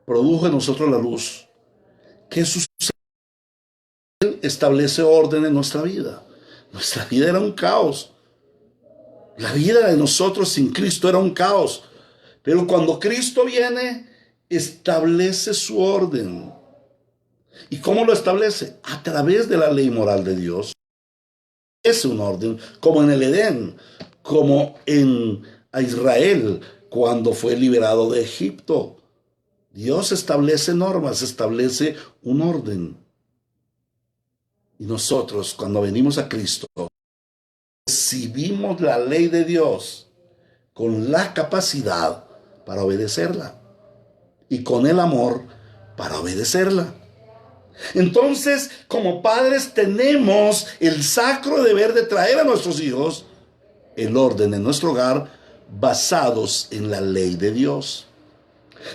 produjo en nosotros la luz, ¿qué sucede? Él establece orden en nuestra vida. Nuestra vida era un caos. La vida de nosotros sin Cristo era un caos. Pero cuando Cristo viene, establece su orden. ¿Y cómo lo establece? A través de la ley moral de Dios. Es un orden, como en el Edén, como en Israel cuando fue liberado de Egipto. Dios establece normas, establece un orden. Y nosotros, cuando venimos a Cristo, recibimos la ley de Dios con la capacidad para obedecerla y con el amor para obedecerla. Entonces, como padres, tenemos el sacro deber de traer a nuestros hijos el orden en nuestro hogar basados en la ley de Dios.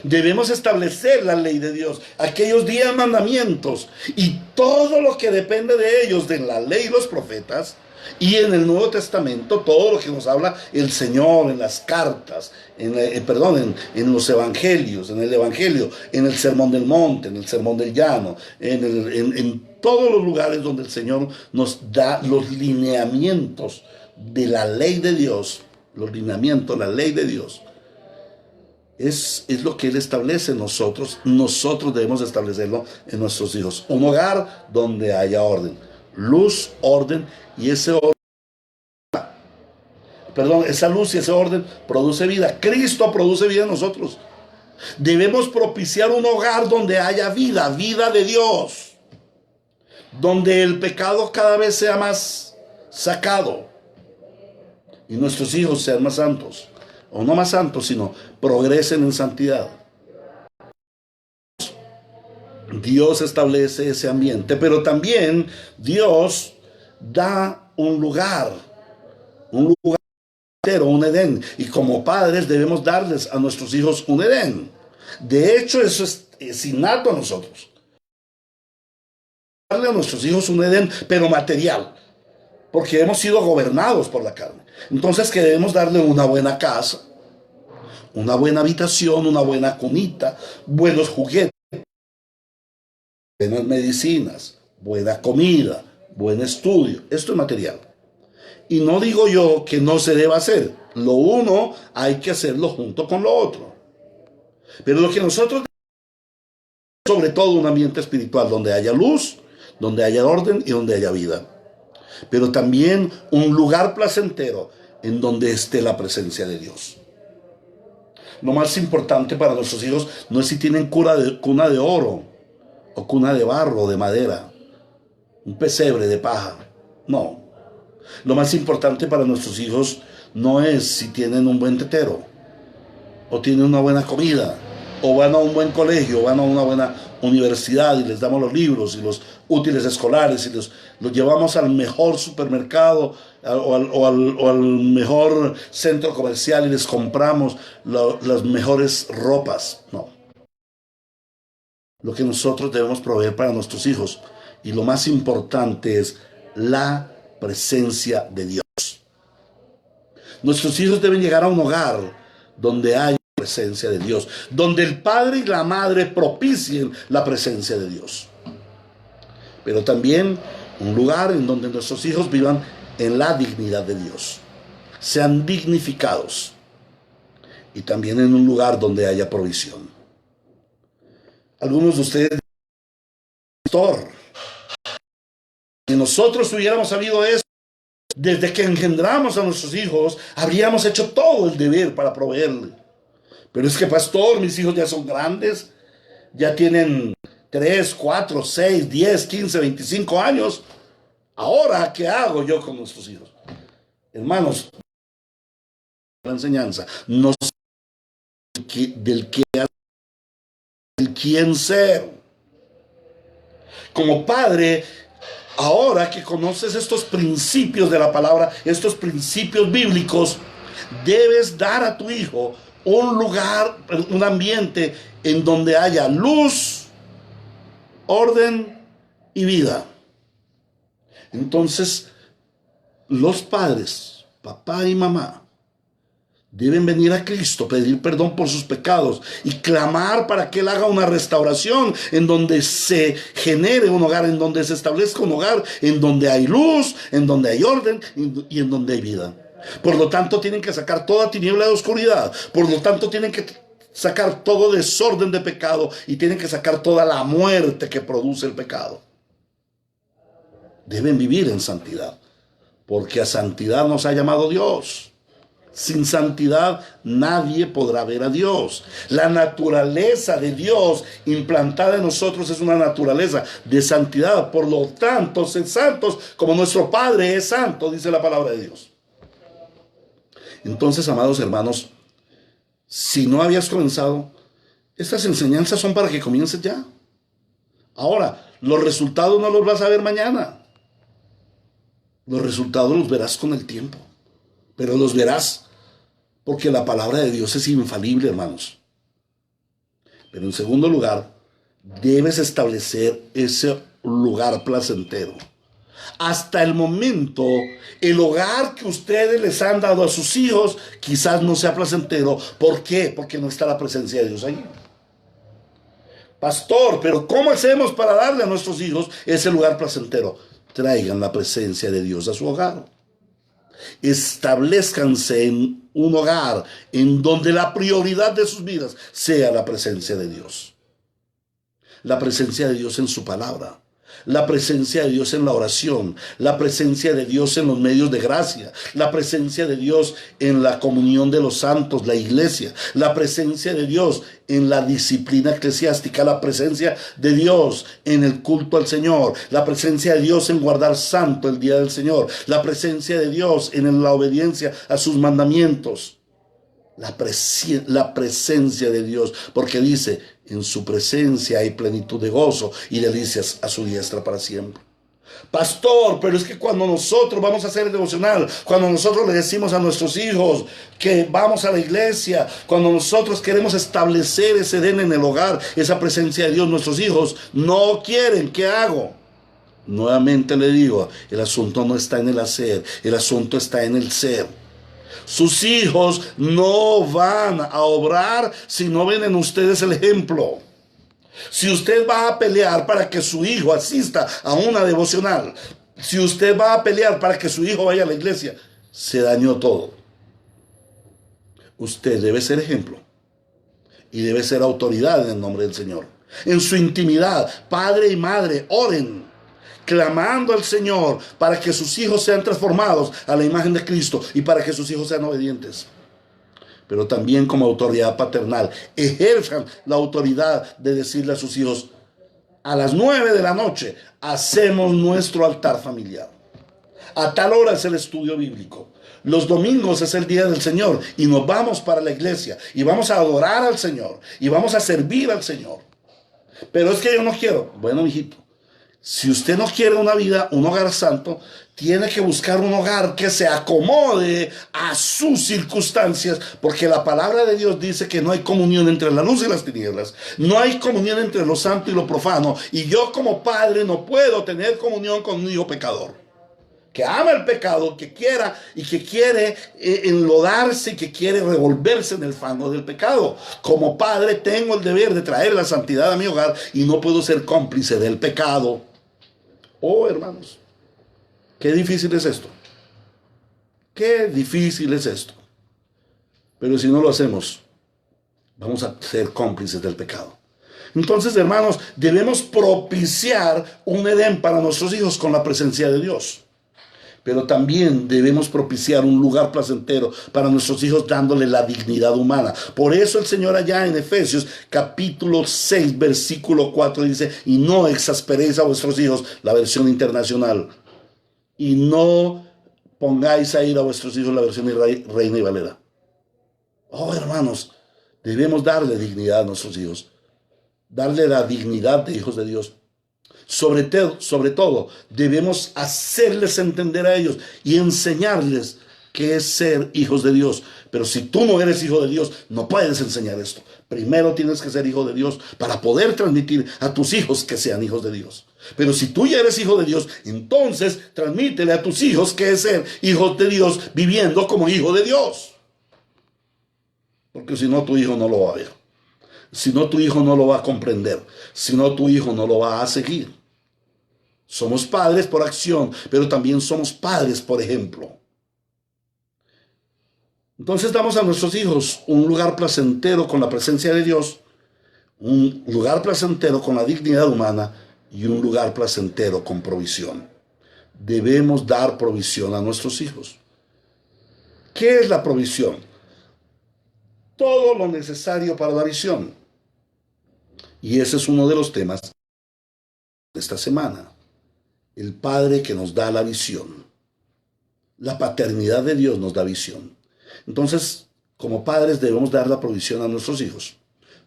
Debemos establecer la ley de Dios, aquellos 10 mandamientos y todo lo que depende de ellos, de la ley y los profetas, Y en el Nuevo Testamento, todo lo que nos habla el Señor en las cartas, en los evangelios, en el Evangelio, en el Sermón del Monte, en el Sermón del Llano, en todos los lugares donde el Señor nos da los lineamientos de la ley de Dios, los lineamientos, la ley de Dios, es lo que Él establece en nosotros. Nosotros debemos establecerlo en nuestros hijos. Un hogar donde haya orden, luz, orden, y esa luz y ese orden produce vida. Cristo produce vida en nosotros. Debemos propiciar un hogar donde haya vida, vida de Dios, donde el pecado cada vez sea más sacado y nuestros hijos sean más santos, o no más santos, sino progresen en santidad. Dios establece ese ambiente, pero también Dios da un lugar entero, un Edén, y como padres debemos darles a nuestros hijos un Edén. De hecho, eso es innato a nosotros. Darle a nuestros hijos un Edén, pero material, porque hemos sido gobernados por la carne. Entonces, que debemos darle una buena casa, una buena habitación, una buena cunita, buenos juguetes, buenas medicinas, buena comida, buen estudio. Esto es material. Y no digo yo que no se deba hacer. Lo uno hay que hacerlo junto con lo otro. Pero lo que nosotros, sobre todo un ambiente espiritual donde haya luz, donde haya orden y donde haya vida. Pero también un lugar placentero en donde esté la presencia de Dios. Lo más importante para nuestros hijos no es si tienen cuna de oro o cuna de barro o de madera, un pesebre de paja. No. Lo más importante para nuestros hijos no es si tienen un buen tetero, o tienen una buena comida, o van a un buen colegio, o van a una buena universidad y les damos los libros y los útiles escolares y los llevamos al mejor supermercado o al mejor centro comercial y les compramos las mejores ropas. No. Lo que nosotros debemos proveer para nuestros hijos, y lo más importante, es la presencia de Dios. Nuestros hijos deben llegar a un hogar donde haya presencia de Dios, donde el padre y la madre propicien la presencia de Dios. Pero también un lugar en donde nuestros hijos vivan en la dignidad de Dios, sean dignificados, y también en un lugar donde haya provisión. Algunos de ustedes, pastor, si nosotros hubiéramos sabido eso desde que engendramos a nuestros hijos, habríamos hecho todo el deber para proveerle. Pero es que, pastor, mis hijos ya son grandes, ya tienen 3, 4, 6, 10, 15, 25 años. Ahora, ¿qué hago yo con nuestros hijos? Hermanos, la enseñanza no del quién ser. Como padre, ahora que conoces estos principios de la palabra, estos principios bíblicos, debes dar a tu hijo un lugar, un ambiente en donde haya luz, orden y vida. Entonces, los padres, papá y mamá, deben venir a Cristo, pedir perdón por sus pecados y clamar para que Él haga una restauración en donde se genere un hogar, en donde se establezca un hogar, en donde hay luz, en donde hay orden y en donde hay vida. Por lo tanto, tienen que sacar toda tiniebla de oscuridad. Por lo tanto, tienen que sacar todo desorden de pecado y tienen que sacar toda la muerte que produce el pecado. Deben vivir en santidad, porque a santidad nos ha llamado Dios. Sin santidad nadie podrá ver a Dios. La naturaleza de Dios implantada en nosotros es una naturaleza de santidad. Por lo tanto, sed santos como nuestro Padre es santo, dice la palabra de Dios. Entonces, amados hermanos, si no habías comenzado, estas enseñanzas son para que comiences ya. Ahora, los resultados no los vas a ver mañana. Los resultados los verás con el tiempo. Pero los verás porque la palabra de Dios es infalible, hermanos. Pero en segundo lugar, debes establecer ese lugar placentero. Hasta el momento, el hogar que ustedes les han dado a sus hijos quizás no sea placentero. ¿Por qué? Porque no está la presencia de Dios ahí. Pastor, pero ¿cómo hacemos para darle a nuestros hijos ese lugar placentero? Traigan la presencia de Dios a su hogar. Establezcanse en un hogar en donde la prioridad de sus vidas sea la presencia de Dios. La presencia de Dios en su palabra. La presencia de Dios en la oración, la presencia de Dios en los medios de gracia, la presencia de Dios en la comunión de los santos, la iglesia, la presencia de Dios en la disciplina eclesiástica, la presencia de Dios en el culto al Señor, la presencia de Dios en guardar santo el día del Señor, la presencia de Dios en la obediencia a sus mandamientos. La presencia de Dios, porque dice, en su presencia hay plenitud de gozo y delicias a su diestra para siempre. Pastor, pero es que cuando nosotros vamos a hacer el devocional, cuando nosotros le decimos a nuestros hijos que vamos a la iglesia, cuando nosotros queremos establecer ese Edén en el hogar, esa presencia de Dios, nuestros hijos no quieren, ¿qué hago? Nuevamente le digo, el asunto no está en el hacer, el asunto está en el ser. Sus hijos no van a obrar si no ven en ustedes el ejemplo. Si usted va a pelear para que su hijo asista a una devocional, si usted va a pelear para que su hijo vaya a la iglesia, se dañó todo. Usted debe ser ejemplo y debe ser autoridad en el nombre del Señor. En su intimidad, padre y madre, oren, clamando al Señor para que sus hijos sean transformados a la imagen de Cristo y para que sus hijos sean obedientes. Pero también como autoridad paternal, ejerzan la autoridad de decirle a sus hijos, a las 9 de la noche hacemos nuestro altar familiar. A tal hora es el estudio bíblico. Los domingos es el día del Señor y nos vamos para la iglesia y vamos a adorar al Señor y vamos a servir al Señor. Pero es que yo no quiero. Bueno, mijito, si usted no quiere una vida, un hogar santo, tiene que buscar un hogar que se acomode a sus circunstancias, porque la palabra de Dios dice que no hay comunión entre la luz y las tinieblas, no hay comunión entre lo santo y lo profano, y yo como padre no puedo tener comunión con un hijo pecador, que ama el pecado, que quiera y que quiere enlodarse y que quiere revolverse en el fango del pecado. Como padre tengo el deber de traer la santidad a mi hogar y no puedo ser cómplice del pecado. Oh, hermanos, qué difícil es esto. Qué difícil es esto. Pero si no lo hacemos, vamos a ser cómplices del pecado. Entonces, hermanos, debemos propiciar un Edén para nuestros hijos con la presencia de Dios. Pero también debemos propiciar un lugar placentero para nuestros hijos dándole la dignidad humana. Por eso el Señor allá en Efesios capítulo 6 versículo 4 dice, y no exasperéis a vuestros hijos, la versión internacional, y no pongáis a ir a vuestros hijos, la versión Reina y Valera. Oh, hermanos, debemos darle dignidad a nuestros hijos, darle la dignidad de hijos de Dios. Sobre todo, debemos hacerles entender a ellos y enseñarles qué es ser hijos de Dios. Pero si tú no eres hijo de Dios, no puedes enseñar esto. Primero tienes que ser hijo de Dios para poder transmitir a tus hijos que sean hijos de Dios. Pero si tú ya eres hijo de Dios, entonces transmítele a tus hijos qué es ser hijos de Dios viviendo como hijo de Dios. Porque si no, tu hijo no lo va a ver. Si no, tu hijo no lo va a comprender. Si no, tu hijo no lo va a seguir. Somos padres por acción, pero también somos padres por ejemplo. Entonces damos a nuestros hijos un lugar placentero con la presencia de Dios, un lugar placentero con la dignidad humana y un lugar placentero con provisión. Debemos dar provisión a nuestros hijos. ¿Qué es la provisión? Todo lo necesario para la visión. Y ese es uno de los temas de esta semana. El Padre que nos da la visión. La paternidad de Dios nos da visión. Entonces, como padres debemos dar la provisión a nuestros hijos.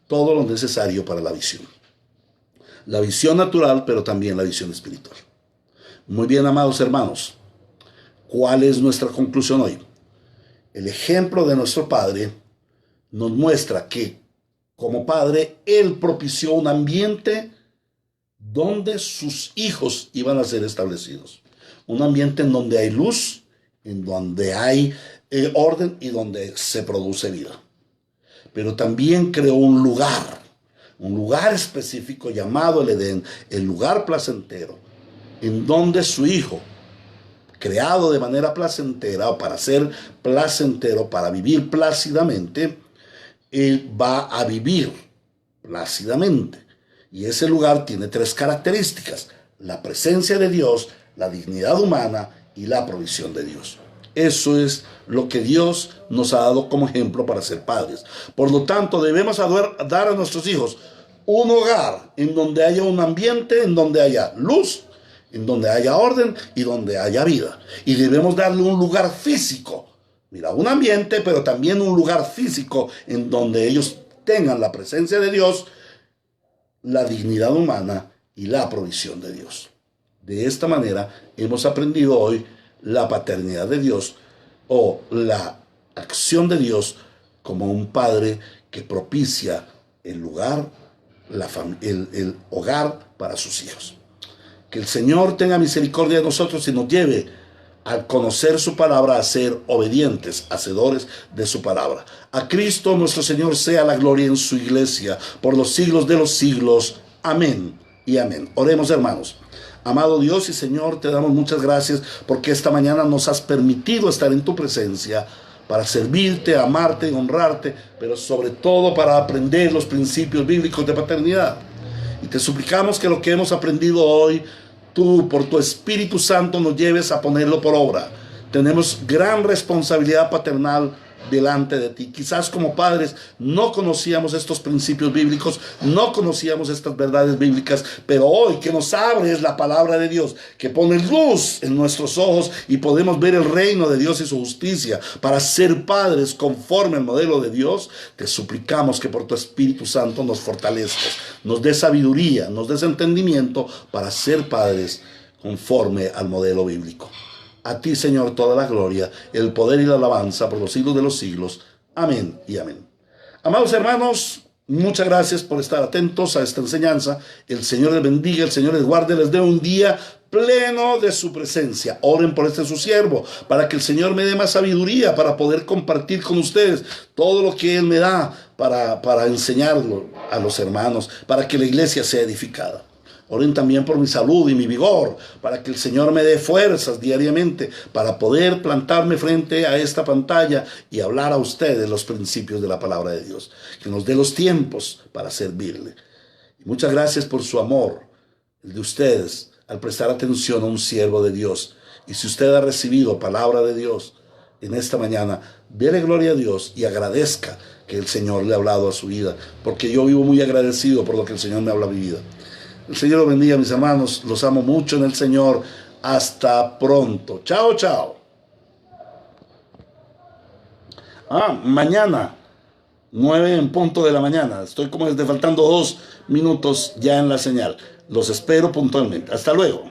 Todo lo necesario para la visión. La visión natural, pero también la visión espiritual. Muy bien, amados hermanos. ¿Cuál es nuestra conclusión hoy? El ejemplo de nuestro Padre nos muestra que como padre, Él propició un ambiente donde sus hijos iban a ser establecidos. Un ambiente en donde hay luz, en donde hay orden y donde se produce vida. Pero también creó un lugar específico llamado el Edén, el lugar placentero, en donde su Hijo, creado de manera placentera o para ser placentero, para vivir plácidamente, Él va a vivir plácidamente. Y ese lugar tiene 3 características: la presencia de Dios, la dignidad humana y la provisión de Dios. Eso es lo que Dios nos ha dado como ejemplo para ser padres. Por lo tanto, debemos dar a nuestros hijos un hogar en donde haya un ambiente, en donde haya luz, en donde haya orden y donde haya vida. Y debemos darle un lugar físico. Mira, un ambiente, pero también un lugar físico en donde ellos tengan la presencia de Dios, la dignidad humana y la provisión de Dios. De esta manera hemos aprendido hoy la paternidad de Dios o la acción de Dios como un padre que propicia el lugar, el hogar para sus hijos. Que el Señor tenga misericordia de nosotros y nos lleve al conocer su palabra a ser obedientes, hacedores de su palabra. A Cristo nuestro Señor sea la gloria en su iglesia por los siglos de los siglos. Amén y amén. Oremos, hermanos. Amado Dios y Señor, te damos muchas gracias porque esta mañana nos has permitido estar en tu presencia para servirte, amarte, honrarte, pero sobre todo para aprender los principios bíblicos de paternidad. Y te suplicamos que lo que hemos aprendido hoy, tú por tu Espíritu Santo nos lleves a ponerlo por obra. Tenemos gran responsabilidad paternal delante de ti. Quizás como padres no conocíamos estos principios bíblicos, no conocíamos estas verdades bíblicas, pero hoy que nos abres la palabra de Dios, que pone luz en nuestros ojos y podemos ver el reino de Dios y su justicia para ser padres conforme al modelo de Dios, te suplicamos que por tu Espíritu Santo nos fortalezcas, nos des sabiduría, nos des entendimiento para ser padres conforme al modelo bíblico. A ti, Señor, toda la gloria, el poder y la alabanza por los siglos de los siglos. Amén y amén. Amados hermanos, muchas gracias por estar atentos a esta enseñanza. El Señor les bendiga, el Señor les guarde, les dé un día pleno de su presencia. Oren por este su siervo, para que el Señor me dé más sabiduría para poder compartir con ustedes todo lo que Él me da para enseñarlo a los hermanos, para que la iglesia sea edificada. Oren también por mi salud y mi vigor, para que el Señor me dé fuerzas diariamente para poder plantarme frente a esta pantalla y hablar a ustedes los principios de la palabra de Dios. Que nos dé los tiempos para servirle. Y muchas gracias por su amor, el de ustedes, al prestar atención a un siervo de Dios. Y si usted ha recibido palabra de Dios en esta mañana, déle gloria a Dios y agradezca que el Señor le ha hablado a su vida, porque yo vivo muy agradecido por lo que el Señor me habla a mi vida. El Señor los bendiga, mis hermanos. Los amo mucho en el Señor. Hasta pronto. Chao, chao. Mañana, 9 en punto de la mañana. Estoy como desde faltando 2 minutos ya en la señal. Los espero puntualmente. Hasta luego.